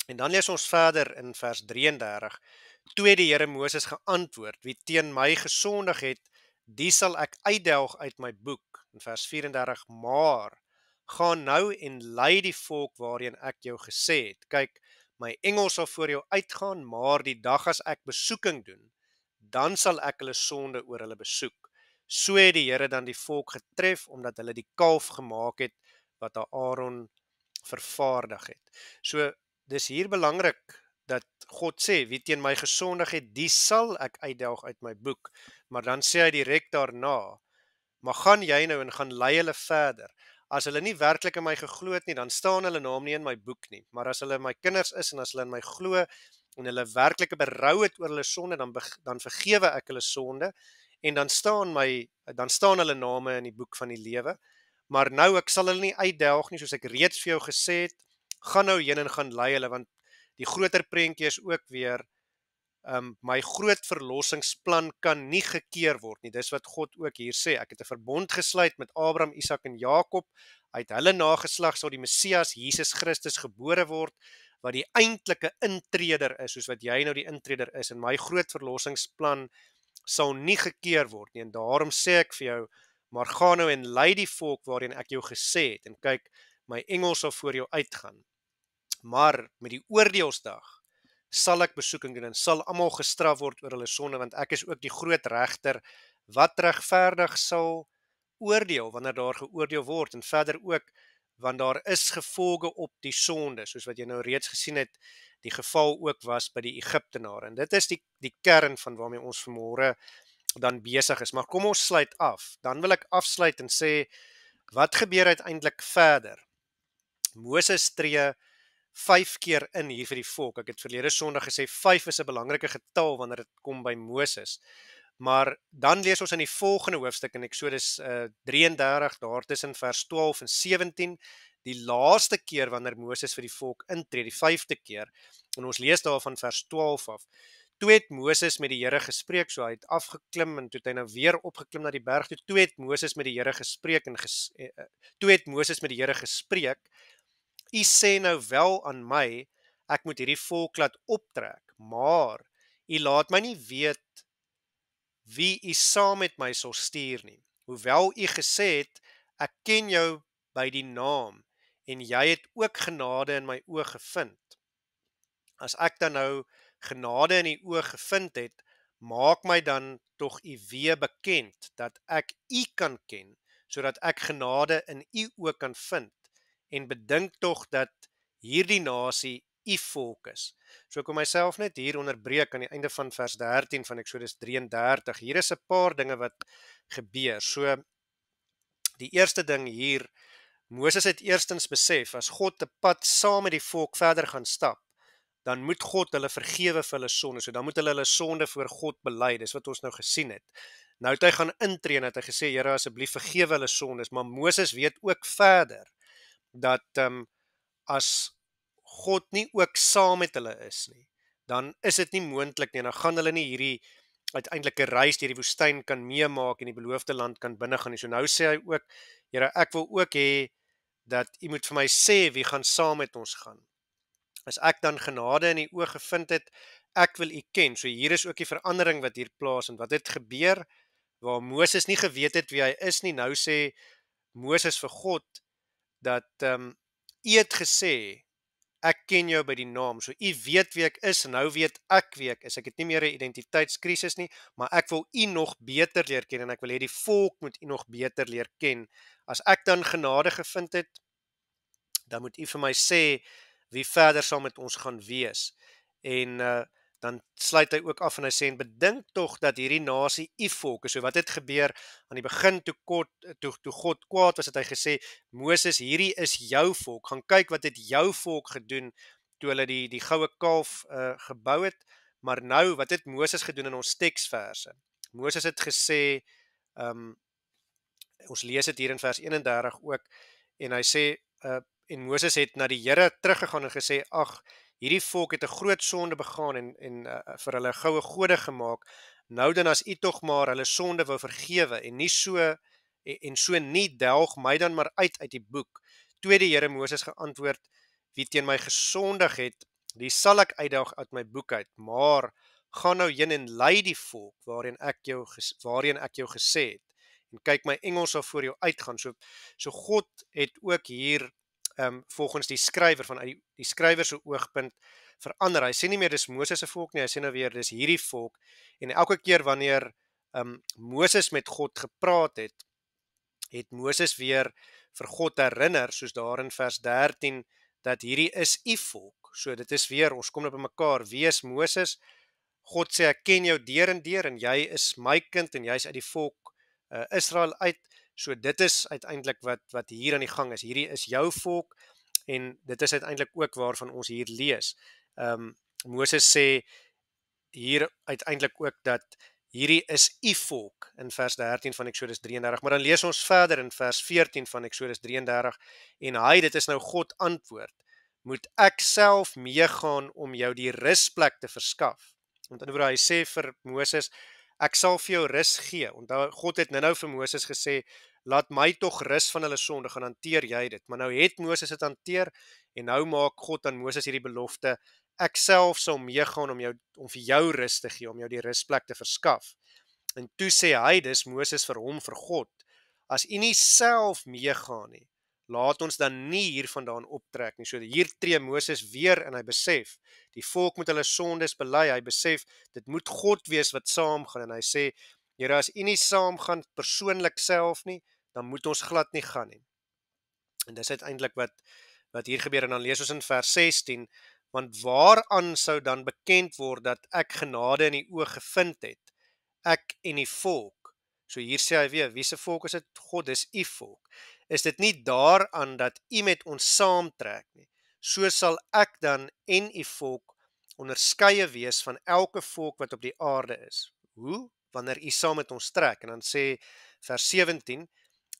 En dan lees ons verder in vers 33, toe het die Here Moses geantwoord, wie teen my gesondig het, die sal ek uitdelg uit my boek. In vers 34, maar gaan nou en lei die volk waarheen ek jou gesê het. Kyk, my engel sal voor jou uitgaan, maar die dag as ek besoeking doen, dan sal ek hulle sonde oor hulle besoek. So het die Here dan die volk getref, omdat hulle die kalf gemaak het, wat Aaron vervaardig het. So, dis hier belangrik, dat God sê, wie teen my gesondig het, die sal ek uitdelg uit my boek. Maar dan sê hy direk daarna, maar gaan jy nou en gaan lei hulle verder. As hulle nie werklik in my geglo het nie, dan staan hulle naam nie in my boek nie. Maar as hulle my kinders is en as hulle in my glo en hulle werklike berou het oor hulle sonde, dan vergewe ek hulle sonde en dan staan hulle name in die boek van die lewe. Maar nou ek sal hulle nie uitdelg nie, soos ek reeds vir jou gesê het. Gaan nou heen en gaan lei hulle, want die groter prentjie is ook weer my groot verlossingsplan kan nie gekeer word nie. Dis wat God ook hier sê. Ek het 'n verbond gesluit met Abraham, Isak en Jakob. Uit hulle nageslag sal die Messias, Jesus Christus, gebore word, wat die eintlike intreder is, soos wat jy nou die intreder is. En my groot verlossingsplan sal nie gekeer word nie. En daarom sê ek vir jou, maar gaan nou en lei die volk waarheen ek jou gesê het. En kyk, my engel sal voor jou uitgaan. Maar met die oordeelsdag sal ek besoeking doen en sal almal gestraf word oor hulle sonde, want ek is ook die groot regter wat regverdig sal oordeel wanneer daar geoordeel word, en verder ook, want daar is gevolge op die sonde, soos wat jy nou reeds gesien het, die geval ook was by die Egiptenare. En dit is die kern van waarmee ons vanmôre dan besig is. Maar kom ons sluit af. Dan wil ek afsluit en sê, wat gebeur uiteindelik verder? Moses tree 5 keer in hier vir die volk. Ek het verlede Sondag gesê, 5 is 'n belangrike getal wanneer dit kom by Moses. Maar dan lees ons in die volgende hoofstuk in Eksodus 33, daar tussen vers 12 en 17, die laaste keer wanneer Moses vir die volk intree, die 5de keer, en ons lees daarvan vers 12 af. Toe het Moses met die Here gespreek, so hy het afgeklim en toe het hy nou weer opgeklim na die berg toe. Toe het Moses met die Here gespreek U sê nou wel aan my, ek moet hierdie volk laat optrek, maar U laat my nie weet wie U saam met my sal stuur nie. Hoewel U gesê het, ek ken jou by die naam, en jy het ook genade in my oë gevind. As ek dan nou genade in U oë gevind het, maak my dan tog U weer bekend, dat ek U kan ken, sodat ek genade in U oë kan vind, en bedink tog dat hierdie nasie U volk is. So ek wil myself net hier onderbreek aan die einde van vers 13 van Eksodus 33. Hier is 'n paar dinge wat gebeur. So, die eerste ding hier, Moses het eerstens besef, as God 'n pad saam met die volk verder gaan stap, dan moet God hulle vergewe vir hulle sonde. So dan moet hulle sonde voor God bely. Dis wat ons nou gesien het. Nou het hy gaan intree en het hy gesê, Here, asseblief vergewe hulle sondes. Maar Moses weet ook verder dat as God nie ook saam met hulle is nie, dan is dit nie moontlik nie, en dan gaan hulle nie hierdie uiteindelike reis deur die woestyn kan meemaak en die beloofde land kan binnegaan nie. So nou sê hy ook, Here, ek wil ook hê dat U moet vir my sê wie gaan saam met ons gaan. As ek dan genade in U oë gevind het, ek wil U ken. So hier is ook die verandering wat hier plaas, en wat het gebeur, waar Moses nie geweet het wie hy is nie, nou sê Moses vir God, dat U het gesê, ek ken jou by die naam, so U weet wie ek is, en nou weet ek wie ek is. Ek het nie meer 'n identiteitskrisis nie, maar ek wil U nog beter leer ken, en ek wil hê die volk moet U nog beter leer ken. As ek dan genade gevind het, dan moet U vir my sê wie verder sal met ons gaan wees. En dan sluit hy ook af en hy sê, en bedink tog dat hierdie nasie u volk is. So wat het gebeur aan die begin toe God kwaad was, het hy gesê, Moses, hierdie is jou volk, gaan kyk wat het jou volk gedoen, toe hulle die goue kalf gebou het, maar nou, wat het Moses gedoen in ons teksverse? Moses het gesê, ons lees dit hier in vers 31 ook, en hy sê, en Moses het na die Here teruggegaan en gesê, ag, hierdie volk het 'n groot sonde begaan en vir hulle goue gode gemaak, nou dan as u tog maar hulle sonde wou vergewe, en so nie, delg my dan maar uit die boek. Toe die Here Moses geantwoord, wie teen my gesondig het, die sal ek uitdaag uit my boek uit, maar gaan nou heen en lei die volk, waarheen ek jou gesê het, en kyk, my engel sal voor jou uitgaan. So God het ook hier, volgens die skrywer, van die skrywer se oogpunt verander. Hy sê nie meer dis Moses se volk nie, hy sê nou weer dis hierdie volk, en elke keer wanneer Moses met God gepraat het Moses weer vir God herinner, soos daar in vers 13, dat hierdie is u volk. So dit is weer, ons kom nou by mekaar, wie is Moses? God sê, ek ken jou deur en jy is my kind, en jy is uit die volk Israel uit. So dit is uiteindelik wat hier aan die gang is. Hierdie is jou volk, en dit is uiteindelik ook waarvan ons hier lees. Moses sê hier uiteindelik ook dat hierdie is u volk in vers 13 van Eksodus 33, maar dan lees ons verder in vers 14 van Eksodus 33, en dit is nou God antwoord, moet ek self meegaan om jou die rusplek te verskaf. Want in woorde, hy sê vir Moses, ek sal vir jou rus gee. Onthou, God het nou vir Moses gesê, laat my tog rus van hulle sonde, gaan hanteer jy dit. Maar nou het Moses dit hanteer, en nou maak God aan Moses hierdie belofte, ek self sal meegaan om vir jou rus te gee, om jou die rusplek te verskaf. En toe sê hy, dis Moses vir God, as u nie self meegaan nie, laat ons dan nie hiervandaan optrek nie. So hier tree Moses weer, en hy besef, die volk moet hulle sondes bely, hy besef, dit moet God wees wat saamgaan, en hy sê, Here, as u nie saamgaan persoonlik self nie, dan moet ons glad nie gaan nie. En dis uiteindelik wat hier gebeur, en dan lees ons in vers 16, want waaraan sou dan bekend word dat ek genade in die oog gevind het, ek en die volk. So hier sê hy weer, wie se volk is dit? God, dis u volk. Is dit nie daaraan dat u met ons saamtrek nie? So sal ek dan en u volk onderskeie wees van elke volk wat op die aarde is. Hoe? Wanneer u saam met ons trek. En dan sê vers 17,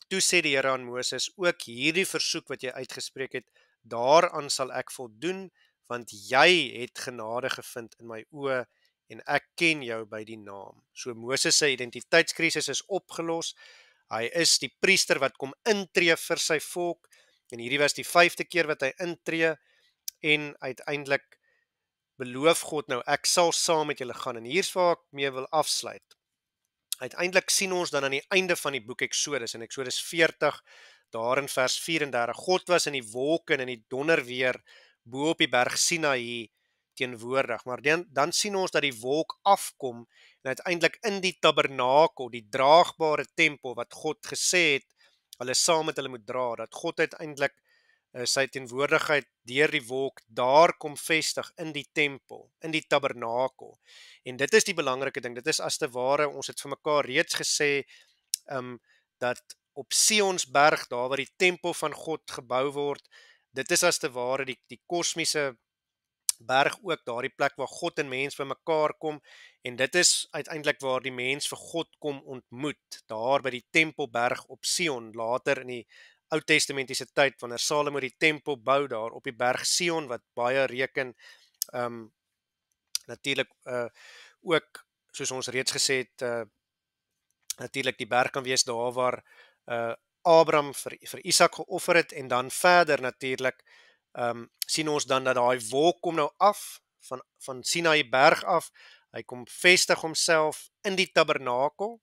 toe sê die Here aan Moses, ook hierdie versoek wat jy uitgespreek het, daaraan sal ek voldoen, want jy het genade gevind in my oë, en ek ken jou by die naam. So Moses se identiteitskrisis is opgelos, hy is die priester wat kom intree vir sy volk, en hierdie was die 5de keer wat hy intree, en uiteindelik beloof God nou, ek sal saam met julle gaan, en hier's waar ek mee wil afsluit. Uiteindelik sien ons dan aan die einde van die boek Eksodus, in Eksodus 40, daar in vers 34, God was in die wolke en in die donderweer bo op die berg Sinaï teenwoordig, maar dan sien ons dat die wolk afkom, en uiteindelik in die tabernakel, die draagbare tempel, wat God gesê het, hulle saam met hulle moet dra, dat God uiteindelik sy teenwoordigheid deur die wolk daar kom vestig in die tempel, in die tabernakel. En dit is die belangrike ding, dit is as te ware, ons het vir mekaar reeds gesê, dat op Sionsberg, daar waar die tempel van God gebou word, dit is as te ware die kosmiese berg ook, daar die plek waar God en mens by mekaar kom, en dit is uiteindelik waar die mens vir God kom ontmoet, daar by die tempelberg op Sion, later in die Oud-testamentiese tyd, wanneer Salomo die tempel bou daar op die berg Sion, wat baie reken, natuurlik ook, soos ons reeds gesê het, natuurlik die berg kan wees daar waar Abraham vir Isak geoffer het, en dan verder natuurlik, sien ons dan dat daai wolk kom nou af, van Sinaï berg af, hy kom vestig homself in die tabernakel,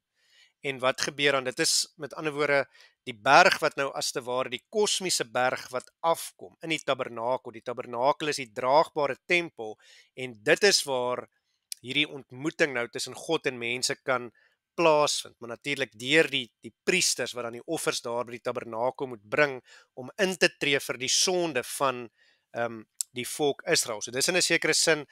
en wat gebeur dan, dit is met ander woorde, die berg wat nou as te ware, die kosmiese berg wat afkom, in die tabernakel is die draagbare tempel, en dit is waar hierdie ontmoeting nou tussen God en mense kan plaasvind, maar natuurlik deur die priesters wat dan die offers daar by die tabernakel moet bring, om in te tree vir die sonde van die volk Israel. So dis in 'n sekere sin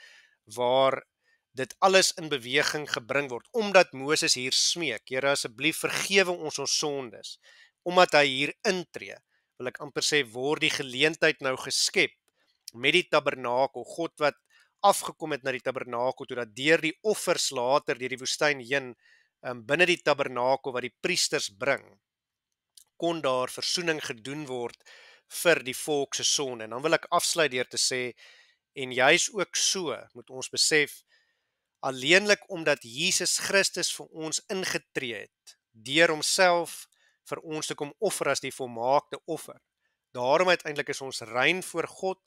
waar dit alles in beweging gebring word, omdat Moses hier smeek, Here asseblief vergewe ons sondes, omdat hy hier intree, wil ek amper sê, word die geleentheid nou geskep, met die tabernakel, God wat afgekom het na die tabernakel, toe dat deur die offers later, deur die woestyn heen, binne die tabernakel wat die priesters bring, kon daar versoening gedoen word vir die volk se sonde. En dan wil ek afsluit deur te sê, en juis ook so, moet ons besef, alleenlik omdat Jesus Christus vir ons ingetree het, deur homself vir ons te kom offer as die volmaakte offer. Daarom uiteindelik is ons rein voor God,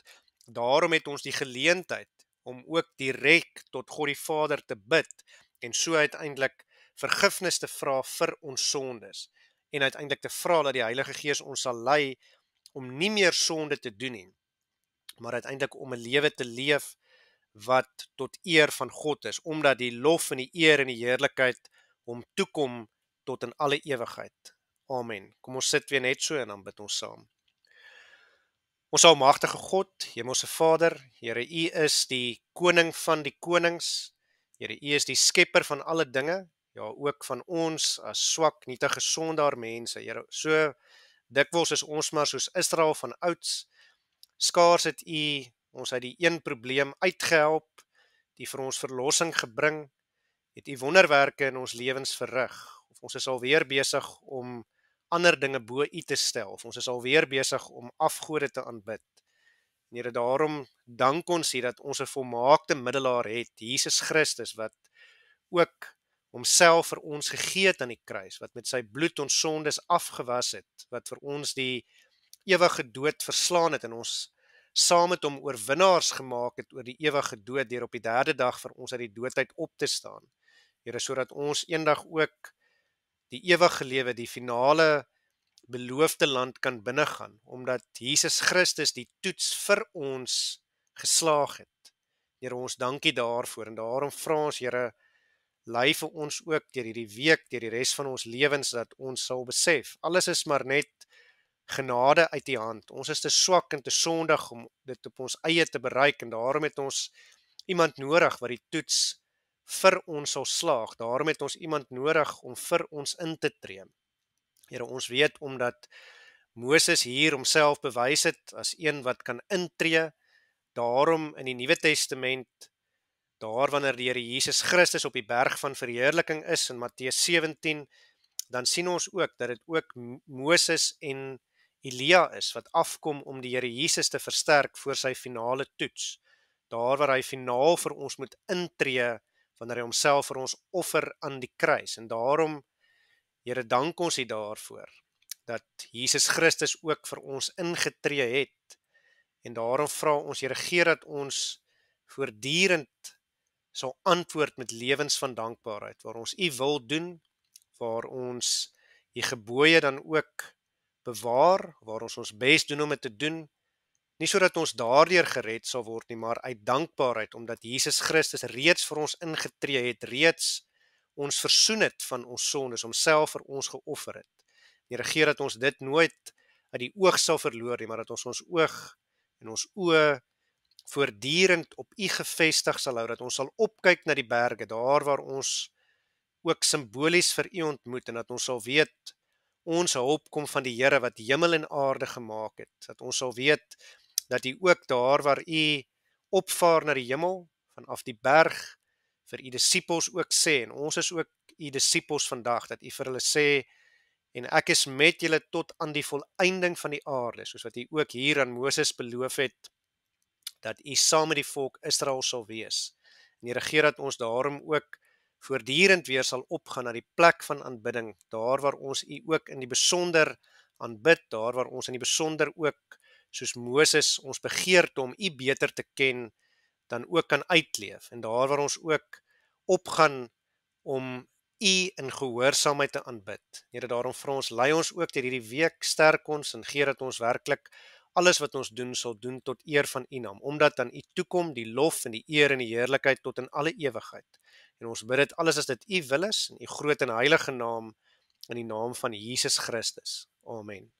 daarom het ons die geleentheid om ook direk tot God die Vader te bid, en so uiteindelik vergifnis te vra vir ons sondes, en uiteindelik te vra dat die Heilige Gees ons sal lei om nie meer sonde te doen nie, maar uiteindelik om 'n lewe te leef wat tot eer van God is, omdat die lof en die eer en die heerlikheid hom toekom tot in alle ewigheid. Amen. Kom ons sit weer net so en dan bid ons saam. Ons almagtige God, Hemelse Vader, Here, U is die koning van die konings. Here, U is die skepper van alle dinge, ja, ook van ons as swak, nietige sondaar mense. Here, so dikwels is ons maar soos Israel van ouds. Skaars het U ons uit die een probleem uitgehelp, die vir ons verlossing gebring, het U wonderwerke in ons lewens verrig, of ons is alweer besig om ander dinge bo U te stel, of ons is alweer besig om afgode te aanbid. Here, daarom dank ons U dat ons 'n volmaakte middelaar het, Jesus Christus, wat ook homself vir ons gegee het aan die kruis, wat met sy bloed ons sondes afgewas het, wat vir ons die ewige dood verslaan het en ons saam met hom oorwinnaars gemaak het oor die ewige dood, deur op die derde dag vir ons uit die dood uit op te staan. Here, sodat ons eendag ook die ewige lewe, die finale beloofde land kan binnegaan, omdat Jesus Christus die toets vir ons geslaag het. Here, ons dankie daarvoor, en daarom vra ons, Here, lei vir ons ook deur hierdie week, deur die res van ons lewens, dat ons sal besef, alles is maar net genade uit die hand. Ons is te swak en te sondig om dit op ons eie te bereik, en daarom het ons iemand nodig wat die toets vir ons sal slaag. Daarom het ons iemand nodig om vir ons in te tree. Here, ons weet omdat Moses hier homself bewys het as een wat kan intree, daarom in die Nuwe Testament, daar wanneer die Here Jesus Christus op die berg van verheerliking is in Matteus 17, dan sien ons ook dat dit ook Moses en Elia is wat afkom om die Here Jesus te versterk voor sy finale toets. Daar waar hy finaal vir ons moet intree wanneer hy homself vir ons offer aan die kruis. En daarom, Here, dank ons U daarvoor dat Jesus Christus ook vir ons ingetree het. En daarom vra ons, Here, gee dat ons voortdurend sal antwoord met lewens van dankbaarheid, waar ons U wil doen, waar ons U gebooie dan ook bewaar, waar ons ons bes doen om dit te doen, nie sodat ons daardeur gered sal word nie, maar uit dankbaarheid, omdat Jesus Christus reeds vir ons ingetree het, reeds ons versoen het van ons sondes, homself vir ons geoffer het. Here, gee dat ons dit nooit uit die oog sal verloor nie, maar dat ons oog en ons oë voortdurend op U gefestig sal hou, dat ons sal opkyk na die berge, daar waar ons ook simbolies vir U ontmoet, en dat ons sal weet, ons hulp kom van die Here wat hemel en aarde gemaak het, dat ons sal weet, dat U ook daar waar U opvaar na die hemel, vanaf die berg, vir U disippels ook sê, en ons is ook U disippels vandag, dat U vir hulle sê, en ek is met julle tot aan die volëinding van die aarde, soos wat U ook hier aan Moses beloof het, dat U saam met die volk Israel sal wees. En Here, gee dat ons daarom ook voortdurend weer sal opgaan na die plek van aanbidding, daar waar ons U ook in die besonder aanbid, daar waar ons in die besonder ook, soos Moses, ons begeerte om U beter te ken, dan ook kan uitleef, en daar waar ons ook opgaan om U in gehoorsaamheid te aanbid. Here, daarom vra ons, lei ons ook deur hierdie week, sterk ons, en gee dat ons werklik alles wat ons doen, sal doen tot eer van U naam, omdat aan U toekom die lof en die eer en die heerlikheid tot in alle ewigheid. En ons bid dit alles as dit U wil is, in U groot en heilige naam, in die naam van Jesus Christus. Amen.